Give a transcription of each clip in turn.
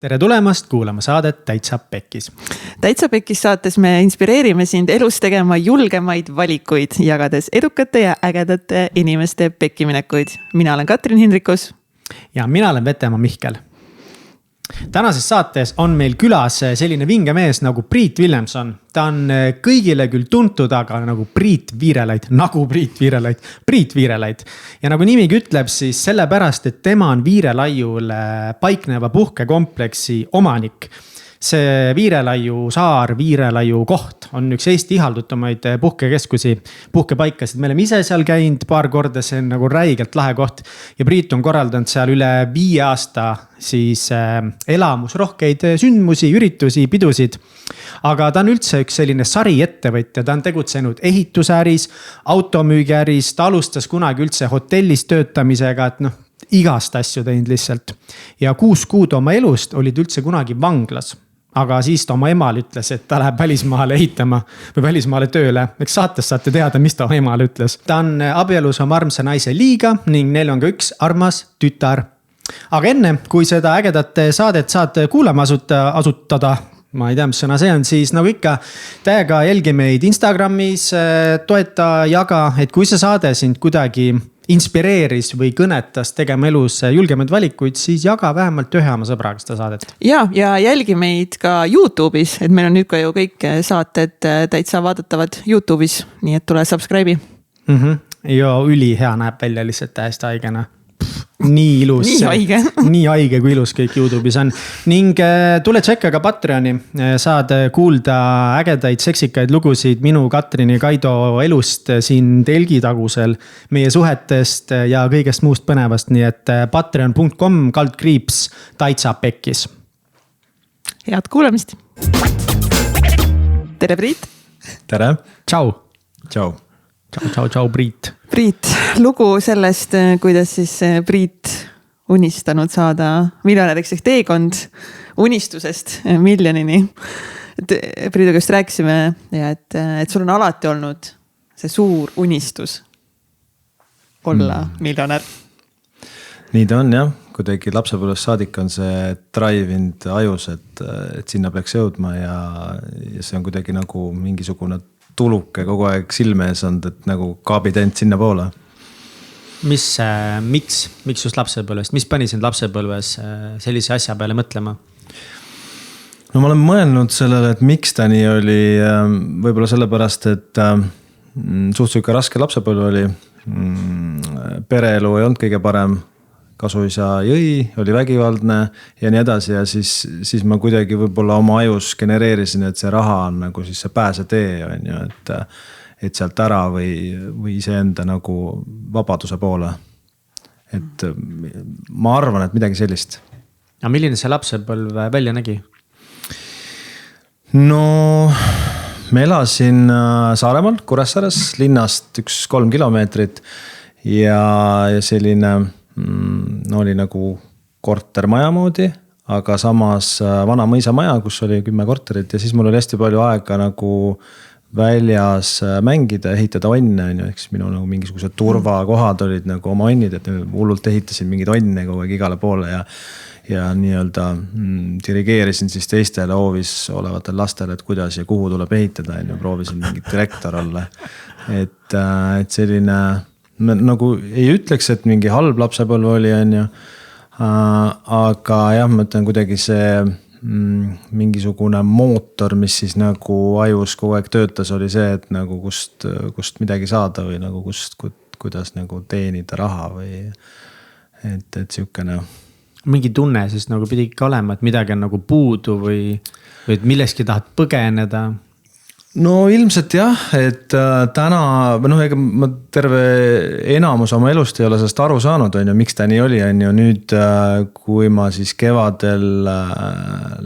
Tere tulemast kuulama saadet Täitsa Pekkis. Täitsa Pekkis saates me inspireerime sind elus tegema julgemaid valikuid, jagades edukate ja ägedate inimeste pekkiminekuid. Mina olen Katrin Hindrikus. Ja mina olen Vetemaa Mihkel. Tänases saates on meil külas selline vinge mees nagu Priit Villemson. Ta on kõigile küll tuntud, aga nagu Priit Viirelaid. Ja nagu nimigi ütleb, siis sellepärast, et tema on Viirelaiul paikneva puhkekompleksi omanik. See Viirelaiu saar, Viirelaiu koht on üks Eesti ihaldutumaid puhkekeskusi, puhkepaikasid. Me oleme ise seal käinud paar korda, see on nagu räigelt lahe koht. Ja Priit on korraldanud seal üle 5 aasta siis elamusrohkeid sündmusi, üritusi, pidusid. Aga ta on üldse üks selline sariettevõtja, ta on tegutsenud ehitusäris, automüügiäris, ta alustas kunagi üldse hotellis töötamisega, et igast asju teinud lihtsalt. Ja 6 kuud oma elust olid üldse kunagi vanglas. Aga siis ta oma emal ütles, et ta läheb välismaale ehitama või välismaale tööle. Eks saates saate teada, mis ta emal ütles. Ta on abielus oma armsa naise Liiga ning neil on ka üks armas tütar. Aga enne, kui seda ägedat saadet saad kuulama asutada, ma ei tea, mis sõna see on, siis nagu ikka täiega jälgi meid Instagramis, toeta, jaga, et kui see saade sind kuidagi inspireeris või kõnetas tegema elus julgemaid valikuid, siis jaga vähemalt ühe oma sõbraga seda saadet. Ja jälgi meid ka YouTube'is, et meil on nüüd ka ju kõik saated täitsa vaadatavad YouTube'is, nii et tule subscribe'i. Ja üli hea näeb välja lihtsalt täiesti haigena. Nii ilus. Nii haige kui ilus kõik YouTube'is on. Ning tule tšekka ka Patreoni. Saad kuulda ägedaid seksikaid lugusid minu, Katrini, Kaido elust siin telgitagusel, meie suhetest ja kõigest muust põnevast. Nii et patreon.com/ Täitsa Pekkis. Head kuulamist. Tere, Priit. Tere. Tšau. Tšau. Tšau, Priit. Priit, lugu sellest, kuidas siis Priit unistanud saada miljonäriks ehk teekond unistusest miljonini. Priiduga just rääkisime, ja et sul on alati olnud see suur unistus olla miljonär. Nii ta on jah, kuidagi lapsepõlvest saadik on see drive-ind ajus, et sinna peaks jõudma ja see on kuidagi nagu mingisugune tuluke kogu aeg silme ees on, et nagu kaabitent sinna poole. Miks just lapsepõlvest? Mis pani sind lapsepõlves sellise asja peale mõtlema? No ma olen mõelnud sellele, et miks ta nii oli, võib-olla sellepärast, et suhteliselt raske lapsepõlv oli. Pereelu ei olnud kõige parem, kasuisa jõi, oli vägivaldne ja nii edasi ja siis ma kuidagi võib-olla oma ajus genereerisin, et see raha on nagu siis see pääsetee on ju, et sealt ära või iseenda nagu vabaduse poole. Et ma arvan, et midagi sellist. Ja milline see lapsepõlv välja nägi? No me elasin Saaremaal, Kuressaares, linnast 3 kilomeetrit ja selline oli nagu kortermaja moodi, aga samas vana mõisamaja, kus oli 10 korterit ja siis mul oli hästi palju aega nagu väljas mängida, ehitada onne, ehk siis minu nagu mingisugused turvakohad olid nagu oma onnid, et hullult ehitasin mingid onne kogu aeg igale poole ja nii-öelda dirigeerisin siis teistele hoovis olevatel lastele, et kuidas ja kuhu tuleb ehitada, proovisin mingit direktor olla, et selline nagu ei ütleks, et mingi halb lapsepõlv oli, aga jah, ma ütlen kuidagi see mingisugune mootor, mis siis nagu ajus kogu aeg töötas, oli see, et nagu kust midagi saada või nagu kuidas nagu teenida raha või et siukene. Mingi tunne siis nagu pidi ikka olema, et midagi on nagu puudu või et milleski tahad põgeneda? No ilmselt jah, et täna, ega ma terve enamus oma elust ei ole sellest aru saanud, miks ta nii oli, nüüd kui ma siis kevadel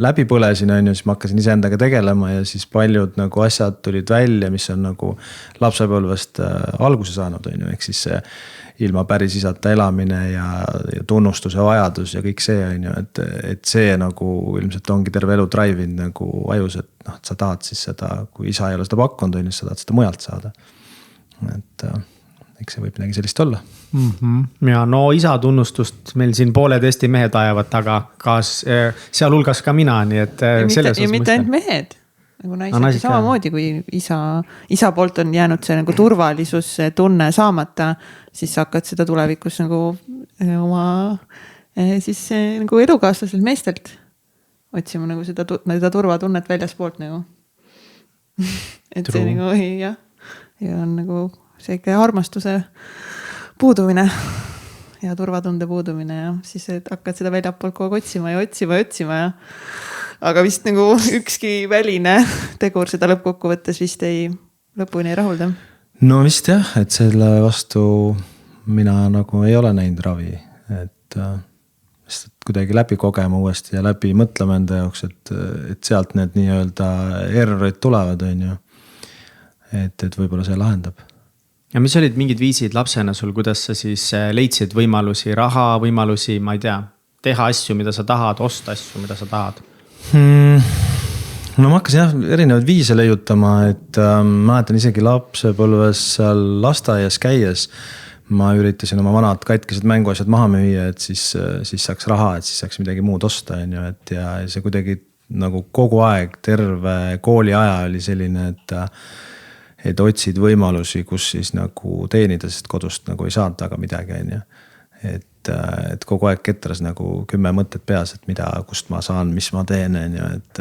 läbi põlesin, siis ma hakkasin iseendaga tegelema ja siis paljud nagu asjad tulid välja, mis on nagu lapsepõlvest alguse saanud, ehk siis see ilma päris isata elamine ja tunnustuse vajadus ja kõik see et see nagu ilmselt ongi terve elu drive-in nagu ajus, et sa tahad siis seda, kui isa ei ole seda pakkunud, siis sa tahad seda mujalt saada. Et eks see võib midagi sellist olla. Ja no isa tunnustust meil siin pooled Eesti mehed ajavad taga, sealhulgas ka mina, nii et selles ja mitte ainult mehed, nagu naised samamoodi, kui isa poolt on jäänud see nagu turvalisus tunne saamata, siis hakkad seda tulevikus nagu oma siis nagu elukaaslaselt meestelt otsima nagu seda turvatunnet väljaspoolt nagu. Et see nagu jah, ja on nagu see armastuse puudumine ja turvatunde puudumine ja siis hakkad seda väljapoolt kogu otsima ja otsima ja aga vist nagu ükski väline tegur seda lõppkokkuvõttes vist lõpuni ei rahulda. No vist jah, et selle vastu mina nagu ei ole näinud ravi, et kuidagi läbi kogema uuesti ja läbi mõtlema enda jaoks, et sealt need nii-öelda errorid tulevad, on ju. Et võib-olla see lahendab. Ja mis olid mingid viisid lapsena sul, kuidas sa siis leidsid võimalusi, raha võimalusi, ma ei tea, teha asju, mida sa tahad, osta asju, mida sa tahad? No ma hakkasin jah erinevaid viise leiutama, et mäletan isegi lapsepõlves seal lasteaias käies. Ma üritasin oma vanad katkised mänguasjad maha müüa, et siis saaks raha, et siis saaks midagi muud osta. Ja see kuidagi nagu kogu aeg terve kooli aja oli selline, et otsid võimalusi, kus siis nagu teenida, sest kodust nagu ei saanud taga midagi. Et kogu aeg ketras nagu 10 mõtted peas, et mida, kust ma saan, mis ma teen. Et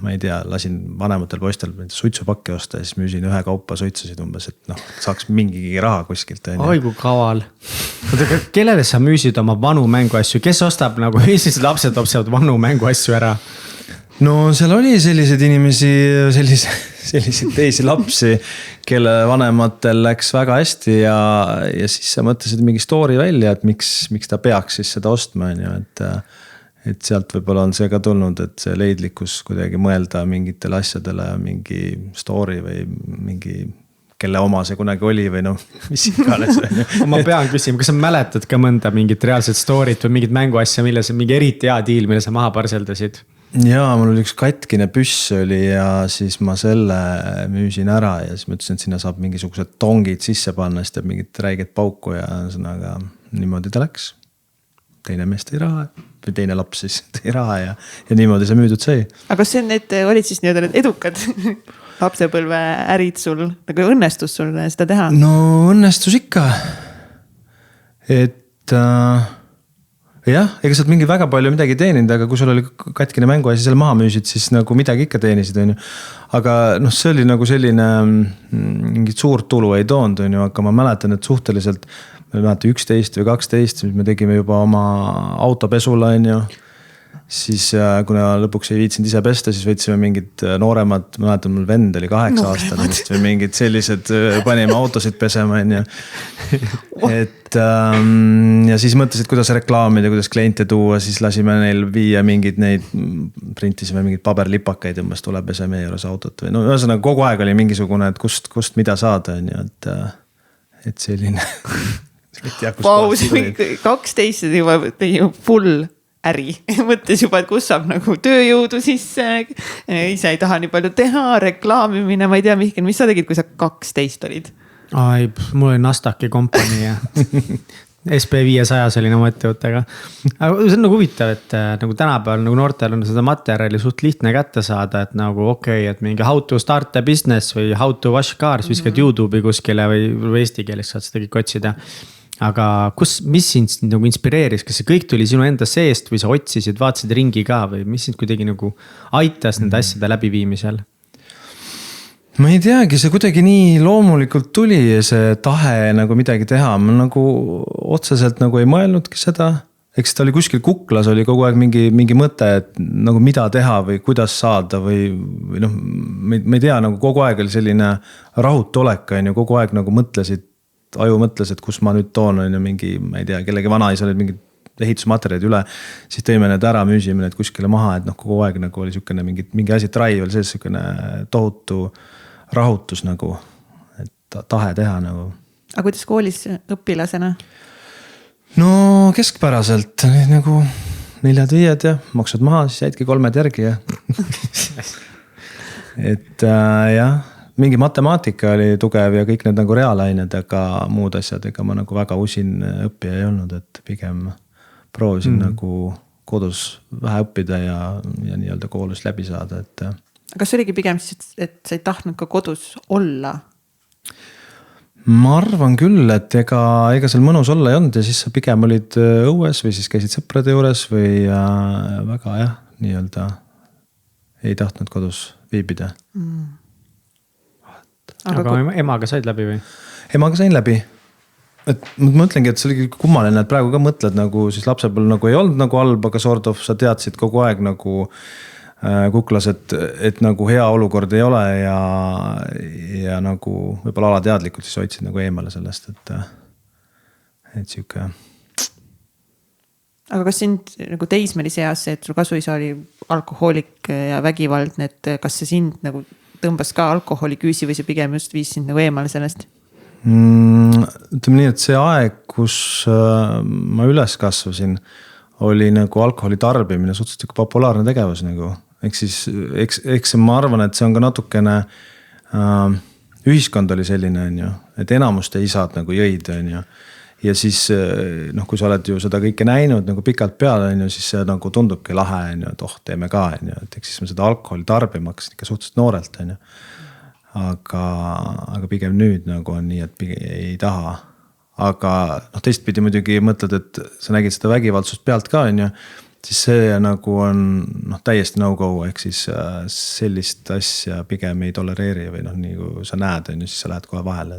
ma ei tea, lasin vanematel poistel suitsupakki osta ja siis müüsin ühe kaupa suitsusid umbes, et saaks mingigi raha kuskilt. Oi kui kaval. Kellele sa müüsid oma vanu mänguasju? Kes ostab nagu Eestis lapsed ostavad vanu mänguasju ära? No seal oli selliseid inimesi, selliseid teisi lapsi, kelle vanematel läks väga hästi ja siis sa mõtlesid mingi story välja, et miks ta peaks siis seda ostma. Et sealt võib-olla on see ka tulnud, et see leidlikkus kuidagi mõelda mingitele asjadele, mingi story või mingi kelle oma see kunagi oli või mis iganes. Ma pean küsima, kas sa mäletad ka mõnda mingit reaalset storyt või mingit mänguasja, mille sa mingi eriti hea diil, mille sa maha parseldasid? Jaa, mul oli üks katkine püss oli ja siis ma selle müüsin ära ja siis mõtlesin, et sinna saab mingisugused tongid sisse panna, siis teeb mingit räiget pauku ja sõnaga niimoodi ta läks. Teine mees tõi raha või teine laps siis tõi raha ja niimoodi see müüdud sai. Aga kas need olid siis nii-öelda need edukad lapsepõlve ärid sul, nagu õnnestus sul seda teha? No õnnestus ikka. Et jah, ega saad mingi väga palju midagi teeninud, aga kui sul oli katkine mänguasi selle maha müüsid, siis nagu midagi ikka teenisid. Aga see oli nagu selline mingit suurt tulu ei toonud, aga ma mäletan, et suhteliselt 11 või 12, siis me tegime juba oma autopesula. Siis kuna lõpuks ei viitsinud ise pesta, siis võtsime mingid nooremad, mäletan mul vend oli 8 aastane või mingid sellised, panime autosid pesema. Et ja siis mõtlesid, kuidas reklaamida, kuidas kliente tuua, siis lasime neil viia mingid neid, printisime mingid paberlipakaid, umbes tuleb pese meie juures autot või ühesõnaga kogu aeg oli mingisugune, et kust mida saada. Et selline Vau, 12 juba full äri. Mõttes juba, et kus saab nagu tööjõudu sisse, ise ei taha nii palju teha, reklaamimine, ma ei tea, Mihkel, mis sa tegid, kui sa 12 olid? Ai, mul oli Nastaki kompanii ja SP500 oli nagu ettevõttega. Aga see on nagu huvitav, et nagu tänapäeval nagu noortel on seda materjali suht lihtne kätte saada, et nagu okei, et mingi how to start a business või how to wash cars, viskad YouTube'i kuskile või eesti keeles saad seda kõik otsida. Aga mis sind nagu inspireeris, kas see kõik tuli sinu enda seest või sa otsisid, vaatasid ringi ka või mis sind kuidagi nagu aitas nende asjade läbiviimisel? Ma ei teagi, see kuidagi nii loomulikult tuli see tahe nagu midagi teha. Ma nagu otseselt nagu ei mõelnudki seda. Eks ta oli kuskil kuklas, oli kogu aeg mingi mõte, et nagu mida teha või kuidas saada või ma ei tea, nagu kogu aeg oli selline rahutu olek, kogu aeg nagu aju mõtles, et kus ma nüüd toon mingi, ma ei tea, kellegi vanaisa olid mingid ehitusmaterjalid üle, siis tõime need ära, müüsime need kuskile maha, et kogu aeg nagu oli sükene mingi asi trai veel sees, sükene tohutu rahutus nagu, et tahe teha nagu. Aga kuidas koolis õpilasena? No keskpäraselt nagu 4-5 ja maksud maha, siis jäidki 3 järgi ja et jah, mingi matemaatika oli tugev ja kõik need nagu reaalained, aga muud asjad, ega ma nagu väga usin õppija ei olnud, et pigem proovisin nagu kodus vähe õppida ja nii-öelda koolist läbi saada, et. Kas oligi pigem siis, et sa ei tahtnud ka kodus olla? Ma arvan küll, et ega seal mõnus olla ei olnud ja siis sa pigem olid õues või siis käisid sõprade juures või väga jah, nii-öelda ei tahtnud kodus viibida. Aga emaga said läbi või? Emaga sain läbi. Et ma mõtlengi, et see oli kummaline, et praegu ka mõtled nagu siis lapsepõlv nagu ei olnud nagu halb, aga sort of sa teadsid kogu aeg nagu kuklas, et nagu hea olukord ei ole ja nagu võib-olla alateadlikult siis hoidsid nagu eemale sellest, et siuke. Aga kas sind nagu teismelise eas see, et sul kasuisa oli alkohoolik ja vägivaldne, et kas see sind nagu tõmbas ka alkoholi küüsi või see pigem just viis sind nagu eemale sellest? Ütleme nii, et see aeg, kus ma üles kasvasin, oli nagu alkoholi tarbimine suhteliselt populaarne tegevus nagu. Eks siis ma arvan, et see on ka natukene ühiskond oli selline, et enamuste isad nagu jõid, ja siis kui sa oled ju seda kõike näinud nagu pikalt peale, siis see nagu tundubki lahe, et teeme ka, et eks siis ma seda alkoholi tarbima hakkasin ikka suhteliselt noorelt, aga pigem nüüd nagu on nii, et ei taha. Aga teistpidi muidugi mõtled, et sa nägid seda vägivaldsust pealt ka, siis see nagu on täiesti no-go, ehk siis sellist asja pigem ei tolereeri või nii kui sa näed, siis sa lähed kohe vahele,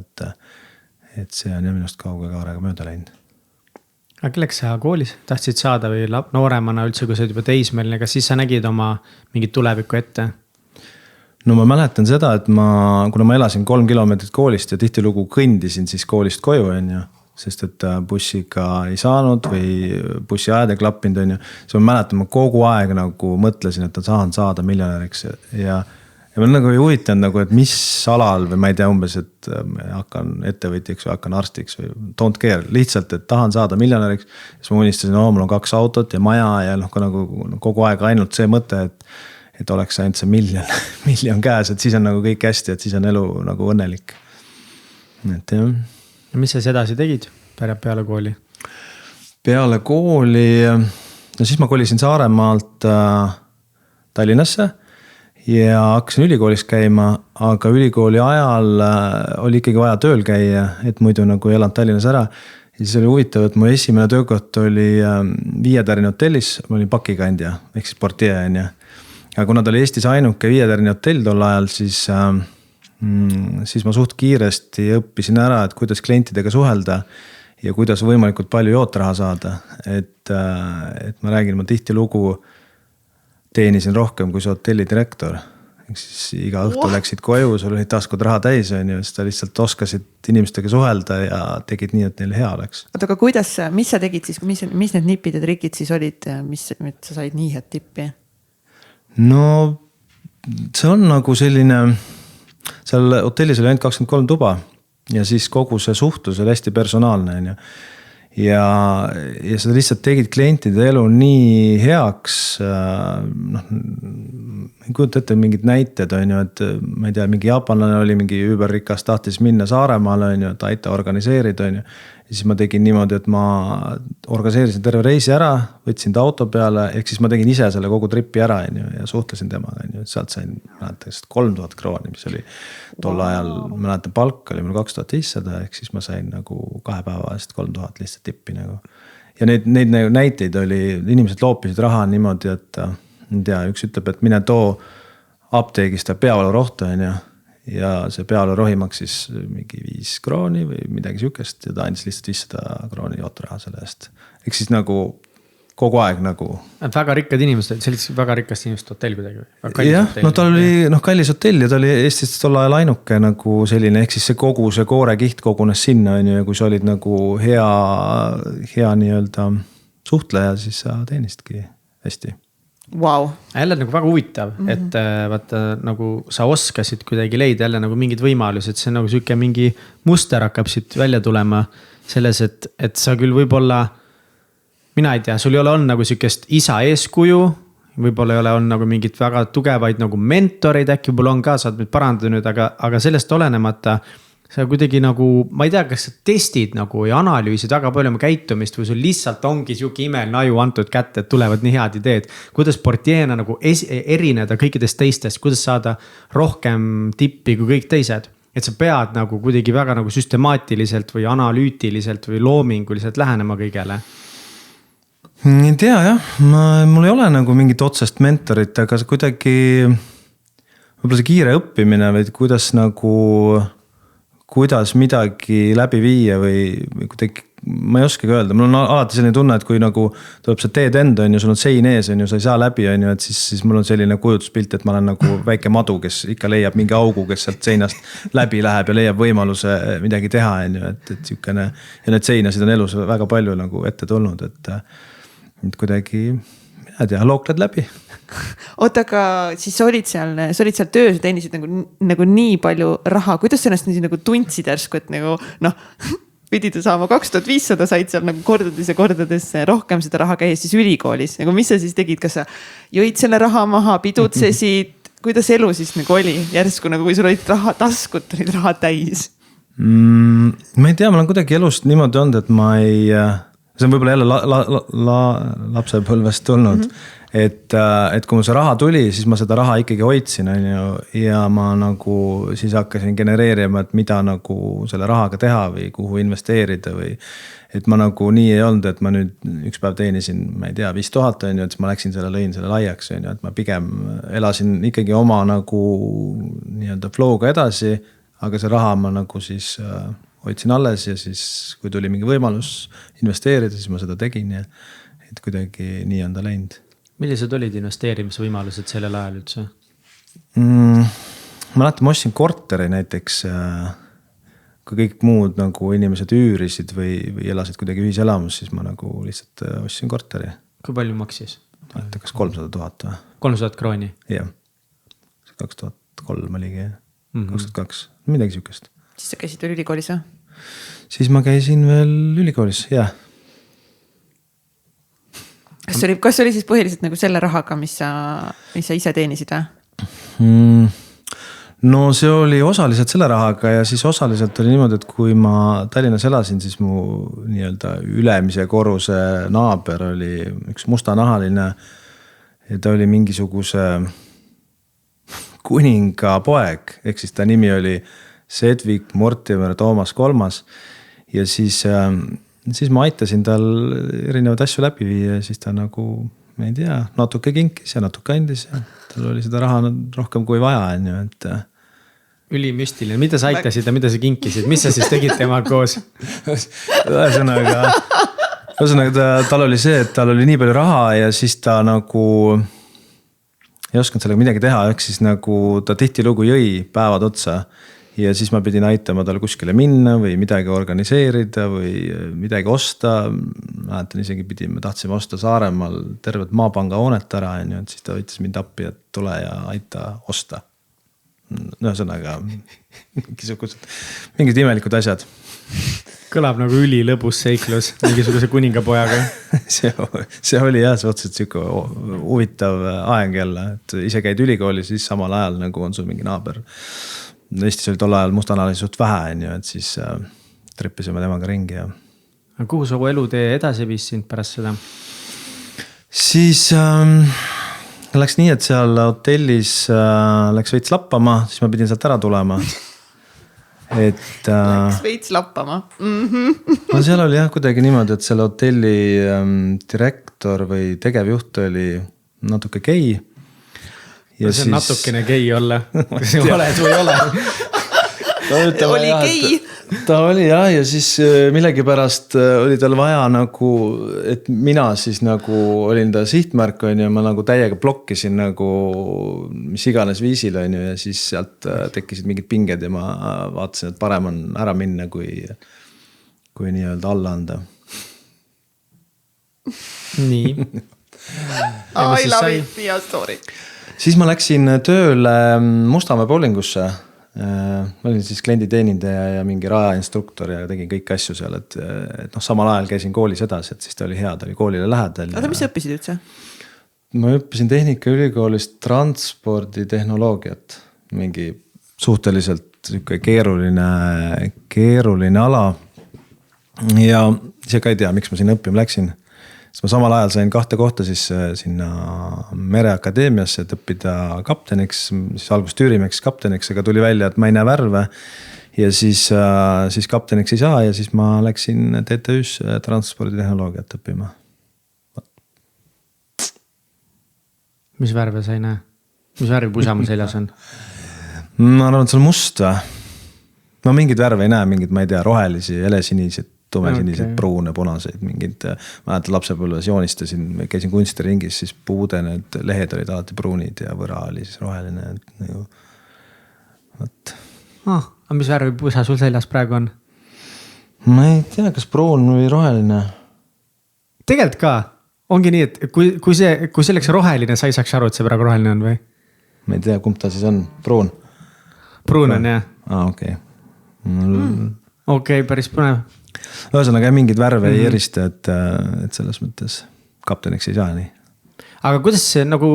et see on minust kauge kaarega mööda läinud. Aga kelleks sa koolis tahtsid saada või nooremana üldse, kui sa oled juba teismeline, kas siis sa nägid oma mingit tulevikku ette? No ma mäletan seda, et kuna ma elasin 3 kilomeetrit koolist ja tihtilugu kõndisin siis koolist koju, sest et bussiga ei saanud või bussiajad ei klappinud, siis ma mäletan, ma kogu aeg nagu mõtlesin, et saan saada miljonäriks ja ma nagu ei huvitanud nagu, et mis alal või ma ei tea umbes, et hakkan ettevõtjaks või hakkan arstiks või don't care, lihtsalt, et tahan saada miljonäriks. Siis ma unistasin, mul on 2 autot ja maja ja nagu kogu aeg ainult see mõte, et oleks ainult see miljon käes, et siis on nagu kõik hästi, et siis on elu nagu õnnelik. Et jah. Ja mis sa edasi tegid peale kooli? Peale kooli, siis ma kolisin Saaremaalt Tallinnasse ja hakkasin ülikoolis käima, aga ülikooli ajal oli ikkagi vaja tööl käia, et muidu nagu ei elanud Tallinnas ära. Ja siis oli huvitav, et mu esimene töökoht oli Viie Tärni hotellis, ma olin pakikandja, ehk siis portier. Aga kuna ta oli Eestis ainuke Viie Tärni hotell tol ajal, siis ma suht kiiresti õppisin ära, et kuidas klientidega suhelda ja kuidas võimalikult palju jootraha saada. Et ma räägin, ma tihtilugu teenisin rohkem kui see hotelli direktor. Siis iga õhtu läksid koju, sul olid taskud raha täis, siis ta lihtsalt oskasid inimestega suhelda ja tegid nii, et neile hea oleks. Aga mis sa tegid siis, mis need nipid ja trikid siis olid, mis sa said nii head tippi? No see on nagu selline, seal hotellis oli ainult 23 tuba ja siis kogu see suhtlus oli hästi personaalne. Ja seda lihtsalt tegid klientide elu nii heaks, ei kujuta ette mingid näited, et ma ei tea, mingi jaapanlane oli mingi überrikas, tahtis minna Saaremaale, et aita organiseerida. Ja siis ma tegin niimoodi, et ma organiseerisin terve reisi ära, võtsin ta auto peale, ehk siis ma tegin ise selle kogu tripi ära ja suhtlesin temaga. Sealt sain 3000 krooni, mis oli tol ajal, mäletan, palk oli mul 2500, ehk siis ma sain nagu 2 päeva eest 3000 lihtsalt tippi nagu. Ja neid näiteid oli, inimesed loopisid raha niimoodi, et üks ütleb, et mine too apteegist ja peavalurohtu ja see peavalurohi maksis mingi 5 krooni või midagi sükest ja ta andis lihtsalt 500 krooni jootraha selle eest. Ehk siis nagu kogu aeg nagu. Väga rikkad inimesed, see oli väga rikast inimest hotell kuidagi. Jah, tal oli kallis hotell ja ta oli Eestis tol ajal ainuke nagu selline, ehk siis see kogu see koorekiht kogunes sinna ja kui sa olid nagu hea nii-öelda suhtleja, siis sa teenisidki hästi. Wow. Jälle nagu väga huvitav, et vaata nagu sa oskasid kuidagi leida jälle nagu mingid võimalused, see on nagu süke mingi muster hakkab siit välja tulema selles, et sa küll võib-olla, mina ei tea, sul ei ole olnud nagu sükest isa eeskuju võib-olla ei ole on nagu mingid väga tugevaid nagu mentorid, äkki võib-olla on ka, saad nüüd parandada nüüd, aga sellest olenemata. Sa kuidagi nagu, ma ei tea, kas sa testid nagu ja analüüsid väga palju oma käitumist või sul lihtsalt ongi siuke imeline aju antud kätte, et tulevad nii head ideed. Kuidas sportjeena nagu erineda kõikidest teistest, kuidas saada rohkem tippi kui kõik teised. Et sa pead nagu kuidagi väga nagu süstemaatiliselt või analüütiliselt või loominguliselt lähenema kõigele. Ei tea jah, mul ei ole nagu mingit otsest mentorit, aga kuidagi võib-olla see kiire õppimine või kuidas midagi läbi viia või kuidagi, ma ei oskagi öelda, mul on alati selline tunne, et kui nagu tuleb see teed enda on ju, sul on sein ees on ju, sa ei saa läbi on ju, et siis mul on selline kujutuspilt, et ma olen nagu väike madu, kes ikka leiab mingi augu, kes sealt seinast läbi läheb ja leiab võimaluse midagi teha on ju, et sihukene ja need seinasid on elus väga palju nagu ette tulnud, et kuidagi, mina ei tea, lookled läbi. Oota, aga siis sa olid seal töös ja teenisid nagu nii palju raha, kuidas sa ennast nagu tundsid järsku, et nagu pidid saama 2500, said seal nagu kordades ja kordades rohkem seda raha käies siis ülikoolis, nagu mis sa siis tegid, kas sa jõid selle raha maha, pidutsesid, kuidas elu siis nagu oli järsku nagu, kui sul olid raha, taskut olid raha täis? Ma ei tea, ma olen kuidagi elust niimoodi olnud, et ma ei, see on võib-olla jälle lapsepõlvest tulnud, et kui mul see raha tuli, siis ma seda raha ikkagi hoidsin on ju, ja ma nagu siis hakkasin genereerima, et mida nagu selle rahaga teha või kuhu investeerida või et ma nagu nii ei olnud, et ma nüüd üks päev teenisin, ma ei tea, 5000 on ju, et ma läksin lõin selle laiaks on ju, et ma pigem elasin ikkagi oma nagu nii-öelda flow'ga edasi, aga see raha ma nagu siis hoidsin alles ja siis kui tuli mingi võimalus investeerida, siis ma seda tegin ja et kuidagi nii on ta läinud. Millised olid investeerimisvõimalused sellel ajal üldse? Ma mäletan, ma ostsin korteri näiteks, kui kõik muud nagu inimesed üürisid või elasid kuidagi ühiselamus, siis ma nagu lihtsalt ostsin korteri. Kui palju maksis? Kas 300 000 või? 300 krooni? Jah, 2003 oligi, 2002, midagi sihukest. Siis sa käisid veel ülikoolis või? Siis ma käisin veel ülikoolis, jah. Kas oli siis põhiliselt nagu selle rahaga, mis sa ise teenisid või? No see oli osaliselt selle rahaga ja siis osaliselt oli niimoodi, et kui ma Tallinnas elasin, siis mu nii-öelda ülemise korruse naaber oli üks mustanahaline ja ta oli mingisuguse kuninga poeg, ehk siis ta nimi oli Sedvik Mortimer Toomas Kolmas ja siis ma aitasin tal erinevaid asju läbi viia ja siis ta nagu, ma ei tea, natuke kinkis ja natuke andis ja tal oli seda raha rohkem kui vaja on ju, et ülimüstiline, mida sa aitasid ja mida sa kinkisid, mis sa siis tegid temaga koos? Ühesõnaga tal oli see, et tal oli nii palju raha ja siis ta nagu ei osanud sellega midagi teha, ehk siis nagu ta tihtilugu jõi päevad otsa ja siis ma pidin aitama tal kuskile minna või midagi organiseerida või midagi osta. Mäletan isegi me tahtsime osta Saaremaal tervet Maapanga hoonet ära, et siis ta võttis mind appi, et tule ja aita osta. Ühesõnaga mingid imelikud asjad. Kõlab nagu ülilõbus seiklus mingisuguse kuningapojaga. see oli jah, see otseselt siuke huvitav aeg jälle, et ise käid ülikoolis, siis samal ajal nagu on sul mingi naaber. Eestis oli tol ajal mustanalisi suht vähe, et siis trippisime temaga ringi. Ja. Kuhu su elutee edasi viis sind pärast seda? Siis läks nii, et seal hotellis läks veits lappama, siis ma pidin sealt ära tulema. Läks veits lappama. No seal oli jah kuidagi niimoodi, et selle hotelli direktor või tegevjuht oli natuke gei. Ja see on natukene gei olla, kas see oled või ole? Oli gei. Ta oli jah ja siis millegipärast oli tal vaja nagu, et mina siis nagu olin ta sihtmärk on ju, ma nagu täiega blokkisin nagu mis iganes viisil on ju ja siis sealt tekkisid mingid pinged ja ma vaatasin, et parem on ära minna kui nii-öelda alla anda. Nii. I love it, Pia story. Siis ma läksin tööle Mustamäe bowlingusse. Ma olin siis klienditeenindaja ja mingi rajainstruktor ja tegin kõik asju seal, et samal ajal käisin koolis edasi, et siis ta oli hea, ta oli koolile lähedal. Aga mis sa õppisid üldse? ma õppisin Tehnikaülikoolis transporditehnoloogiat, mingi suhteliselt keeruline ala. Ja ise ka ei tea, miks ma sinna õppima läksin. Sest ma samal ajal sain 2 kohta siis sinna Mereakadeemiasse, et õppida kapteniks, siis alguses tüürimeks kapteniks, aga tuli välja, et ma ei näe värve. Ja siis kapteniks ei saa ja siis ma läksin TTÜs transporditehnoloogiat õppima. Mis värve sa ei näe? Mis värvi pusa mul seljas on? Ma arvan, et see on must või? Ma mingid värve ei näe, mingid, ma ei tea, rohelisi, helesinised, tumesinised, pruune, punaseid, mingid, ma näed lapsepõlves joonistasin, käisin kunstiringis, siis puude need lehed olid alati pruunid ja võra oli siis roheline. Nagu, aga mis värvi pusa sul seljas praegu on? Ma ei tea, kas pruun või roheline. Tegelikult ka. Ongi nii, et kui selleks roheline, sa ei saaks aru, et see praegu roheline on või? Ma ei tea, kumb ta siis on, pruun? Pruun on, jah. Okei. Okei, päris põnev. Ühesõnaga mingid värve ei erista, et selles mõttes kapteniks ei saa nii. Aga kuidas see nagu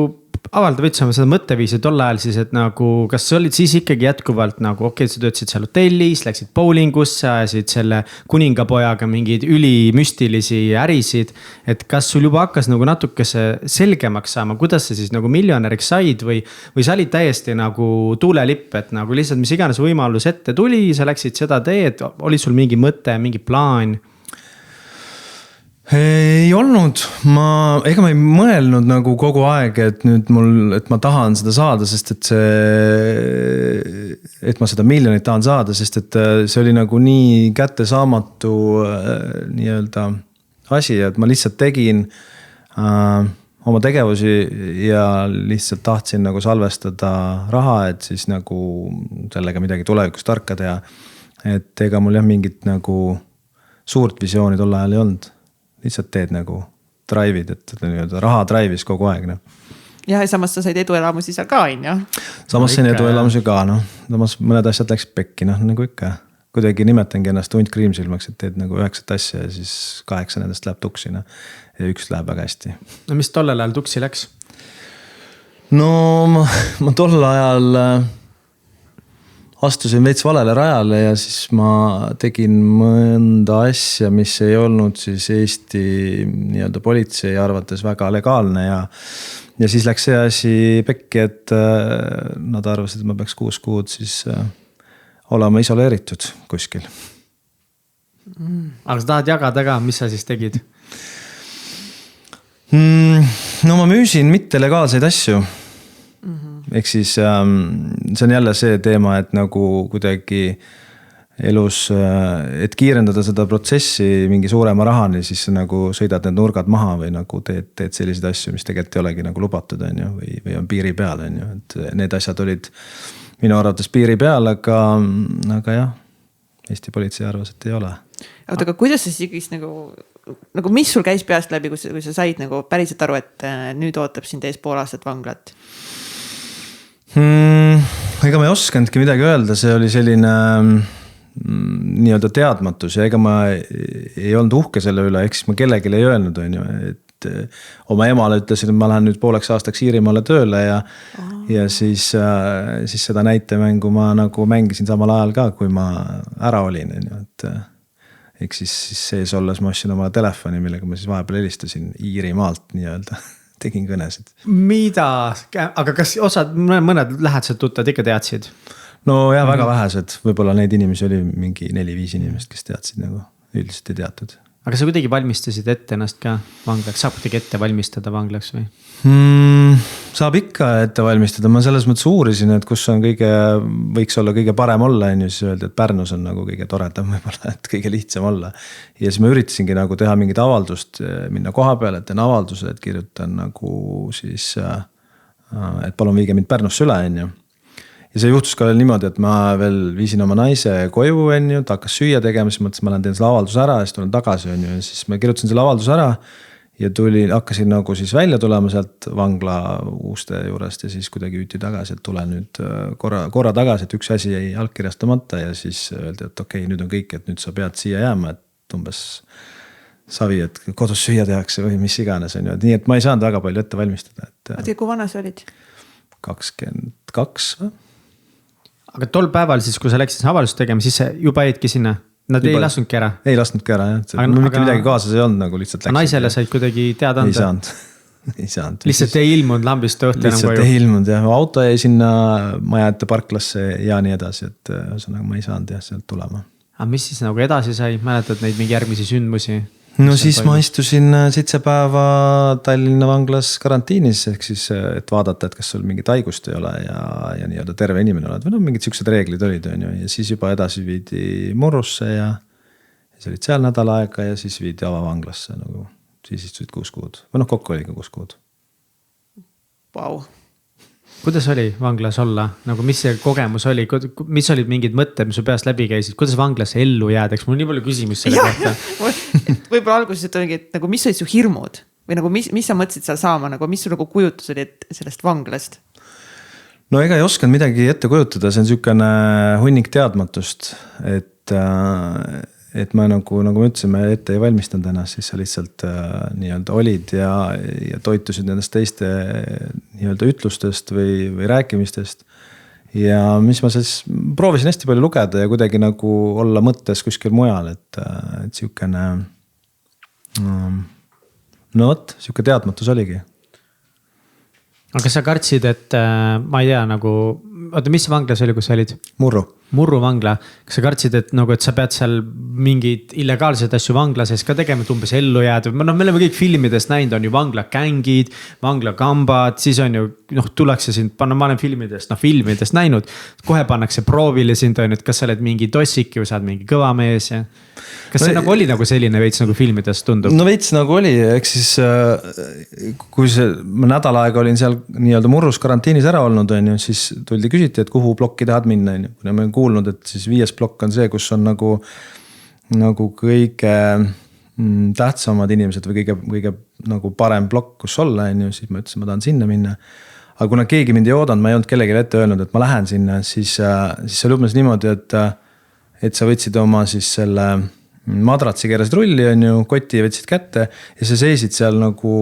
avaldab üldse seda mõtteviisi tol ajal siis, et nagu, kas sa olid siis ikkagi jätkuvalt nagu, sa töötasid seal hotellis, läksid bowlingusse, ajasid selle kuningapojaga mingeid ülimüstilisi ärisid. Et kas sul juba hakkas nagu natukese selgemaks saama, kuidas sa siis nagu miljonäriks said või sa olid täiesti nagu tuulelipp, et nagu lihtsalt mis iganes võimalus ette tuli, sa läksid seda teed, oli sul mingi mõte, mingi plaan? Ei olnud, ega ma ei mõelnud nagu kogu aeg, et nüüd et ma tahan seda saada, sest et ma seda miljonit tahan saada, sest et see oli nagu nii kättesaamatu nii-öelda asi, et ma lihtsalt tegin oma tegevusi ja lihtsalt tahtsin nagu salvestada raha, et siis nagu sellega midagi tulevikus tarka teha. Et ega mul jah mingit nagu suurt visiooni tol ajal ei olnud. Lihtsalt teed nagu drive'id, et raha drive'is kogu aeg. Ja samas sa said eduelamusi seal ka, on ju? Samas sain eduelamusi ka, samas mõned asjad läks pekki, nagu ikka. Kuidagi nimetangi ennast hunt kriimsilmaks, et teed nagu 9 asja ja siis 8 nendest läheb tuksi ja 1 läheb väga hästi. No mis tollel ajal tuksi läks? No ma tol ajal astusin veits valele rajale ja siis ma tegin mõnda asja, mis ei olnud siis Eesti nii-öelda politsei arvates väga legaalne ja siis läks see asi pekki, et nad arvasid, et ma peaks 6 kuud siis olema isoleeritud kuskil. Aga sa tahad jagada ka, mis sa siis tegid? No ma müüsin mittelegaalseid asju. Ehk siis see on jälle see teema, et nagu kuidagi elus, et kiirendada seda protsessi mingi suurema rahani, siis nagu sõidad need nurgad maha või nagu teed selliseid asju, mis tegelikult ei olegi nagu lubatud või on piiri peal. Et need asjad olid minu arvates piiri peal, aga jah, Eesti politsei arvas, et ei ole. Oota, aga kuidas sa siis nagu mis sul käis peast läbi, kui sa said nagu päriselt aru, et nüüd ootab sind ees pool aastat vanglat? Ega ma ei oskanudki midagi öelda, see oli selline nii-öelda teadmatus ja ega ma ei olnud uhke selle üle, eks ma kellelegi ei öelnud, et oma emale ütlesin, et ma lähen nüüd pooleks aastaks Iirimaale tööle ja siis seda näitemängu ma nagu mängisin samal ajal ka, kui ma ära olin, et eks siis sees olles ma ostsin oma telefoni, millega ma siis vahepeal helistasin Iirimaalt nii-öelda. Tegin kõnesid. Mida? Aga kas mõned lähedased tuttavad ikka teadsid? No jah, väga vähesed. Võib-olla neid inimesi oli mingi 4-5 inimest, kes teadsid nagu üldiselt ei teatud. Aga sa kuidagi valmistasid ette ennast ka vanglaks? Saab kuidagi ette valmistada vanglaks või? Saab ikka ette valmistada. Ma selles mõttes uurisin, et kus on võiks olla kõige parem olla. Ja siis öeldi, et Pärnus on nagu kõige toredam võib-olla, et kõige lihtsam olla. Ja siis ma üritasingi nagu teha mingit avaldust, minna koha peale, et teen avalduse, et kirjutan nagu siis, et palun viige mind Pärnusse üle. Ja see juhtus ka veel niimoodi, et ma veel viisin oma naise koju, ta hakkas süüa tegema, siis mõtlesin, ma lähen teen selle avalduse ära ja siis tulen tagasi. Ja siis ma kirjutasin selle avalduse ära ja hakkasin nagu siis välja tulema sealt vangla uuste juurest ja siis kuidagi hüüti tagasi, et tule nüüd korra tagasi, et üks asi jäi allkirjastamata ja siis öeldi, et okei, nüüd on kõik, et nüüd sa pead siia jääma, et umbes savi, et kodus süüa tehakse või mis iganes on ju, et nii, et ma ei saanud väga palju ette valmistada, et. Oota, kui vana sa olid? 22 või? Aga tol päeval siis, kui sa läksid avaldust tegema, siis juba jäidki sinna? Nad juba ei lasknudki ära? Ei lasknudki ära jah, mitte midagi kaasas ei olnud nagu lihtsalt. Naisele said kuidagi teada anda? Ei saanud. Lihtsalt ei ilmunud lambist õhtu enam koju? Lihtsalt ei ilmunud jah, auto jäi sinna maja ette parklasse ja nii edasi, et ühesõnaga ma ei saanud jah sealt tulema. Aga mis siis nagu edasi sai, mäletad neid mingi järgmisi sündmusi? No siis ma istusin 7 päeva Tallinna vanglas karantiinis, ehk siis, et vaadata, et kas sul mingit haigust ei ole ja nii-öelda terve inimene oled või no mingid siuksed reeglid olid, on ju, ja siis juba edasi viidi Murrusse ja siis olid seal nädal aega ja siis viidi avavanglasse nagu, siis istusid 6 kuud või noh, kokku oli ka 6 kuud. Vau. Kuidas oli vanglas olla, nagu mis see kogemus oli, mis olid mingid mõtted, mis su peast läbi käisid, kuidas vanglasse ellu jäädaks, mul nii palju küsimus selle kohta. Võib-olla alguses oligi, et nagu mis olid su hirmud või nagu mis sa mõtlesid seal saama, nagu mis su nagu kujutus oli sellest vanglast? No ega ei osanud midagi ette kujutada, see on niisugune hunnik teadmatust, et ma nagu me ütlesime, ette ei valmistanud ennast, siis sa lihtsalt nii-öelda olid ja toitusid nendest teiste nii-öelda ütlustest või rääkimistest. Ja mis ma siis proovisin hästi palju lugeda ja kuidagi nagu olla mõttes kuskil mujal, et siukene, no vot, siuke teadmatus oligi. Aga kas sa kartsid, et ma ei tea nagu, oota, mis vanglas oli, kus sa olid? Murru vangla. Kas sa kartsid, et nagu, et sa pead seal mingid illegaalsed asju vangla sees ka tegema, et umbes ellu jääda? No me oleme kõik filmidest näinud, on ju vangla kängid, vangla kambad, siis on ju, tullakse sind, ma olen filmidest näinud, kohe pannakse proovile sind, on ju, et kas sa oled mingi tossik või sa oled mingi kõva mees ja kas see nagu oli nagu selline veits nagu filmidest tundub? No veits nagu oli, eks siis kui ma nädal aega olin seal nii-öelda Murrus karantiinis ära olnud, on ju, siis tuldi küsiti, et kuhu plokki tahad minna, on ju. Kuna ma olen kuulnud, et siis 5. plokk on see, kus on nagu kõige tähtsamad inimesed või kõige nagu parem plokk, kus olla, on ju, siis ma ütlesin, ma tahan sinna minna. Aga kuna keegi mind ei oodanud, ma ei olnud kellelegi ette öelnud, et ma lähen sinna, siis see oli umbes niimoodi, et sa võtsid oma siis selle madratsi keerasid rulli, on ju, koti võtsid kätte ja sa seisid seal nagu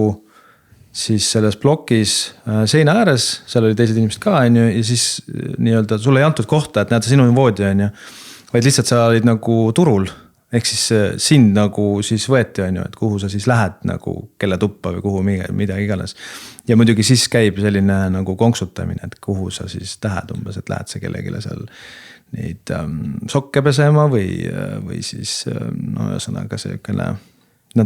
siis selles plokis seina ääres, seal oli teised inimesed ka, on ju, ja siis nii-öelda sulle ei antud kohta, et näed, sinu voodi, on ju, vaid lihtsalt sa olid nagu turul, ehk siis sind nagu siis võeti, on ju, et kuhu sa siis lähed nagu kelle tuppa või kuhu mida iganes. Ja muidugi siis käib selline nagu konksutamine, et kuhu sa siis lähed umbes, et lähed sa kellegile seal neid sokke pesema või siis no ühesõnaga selline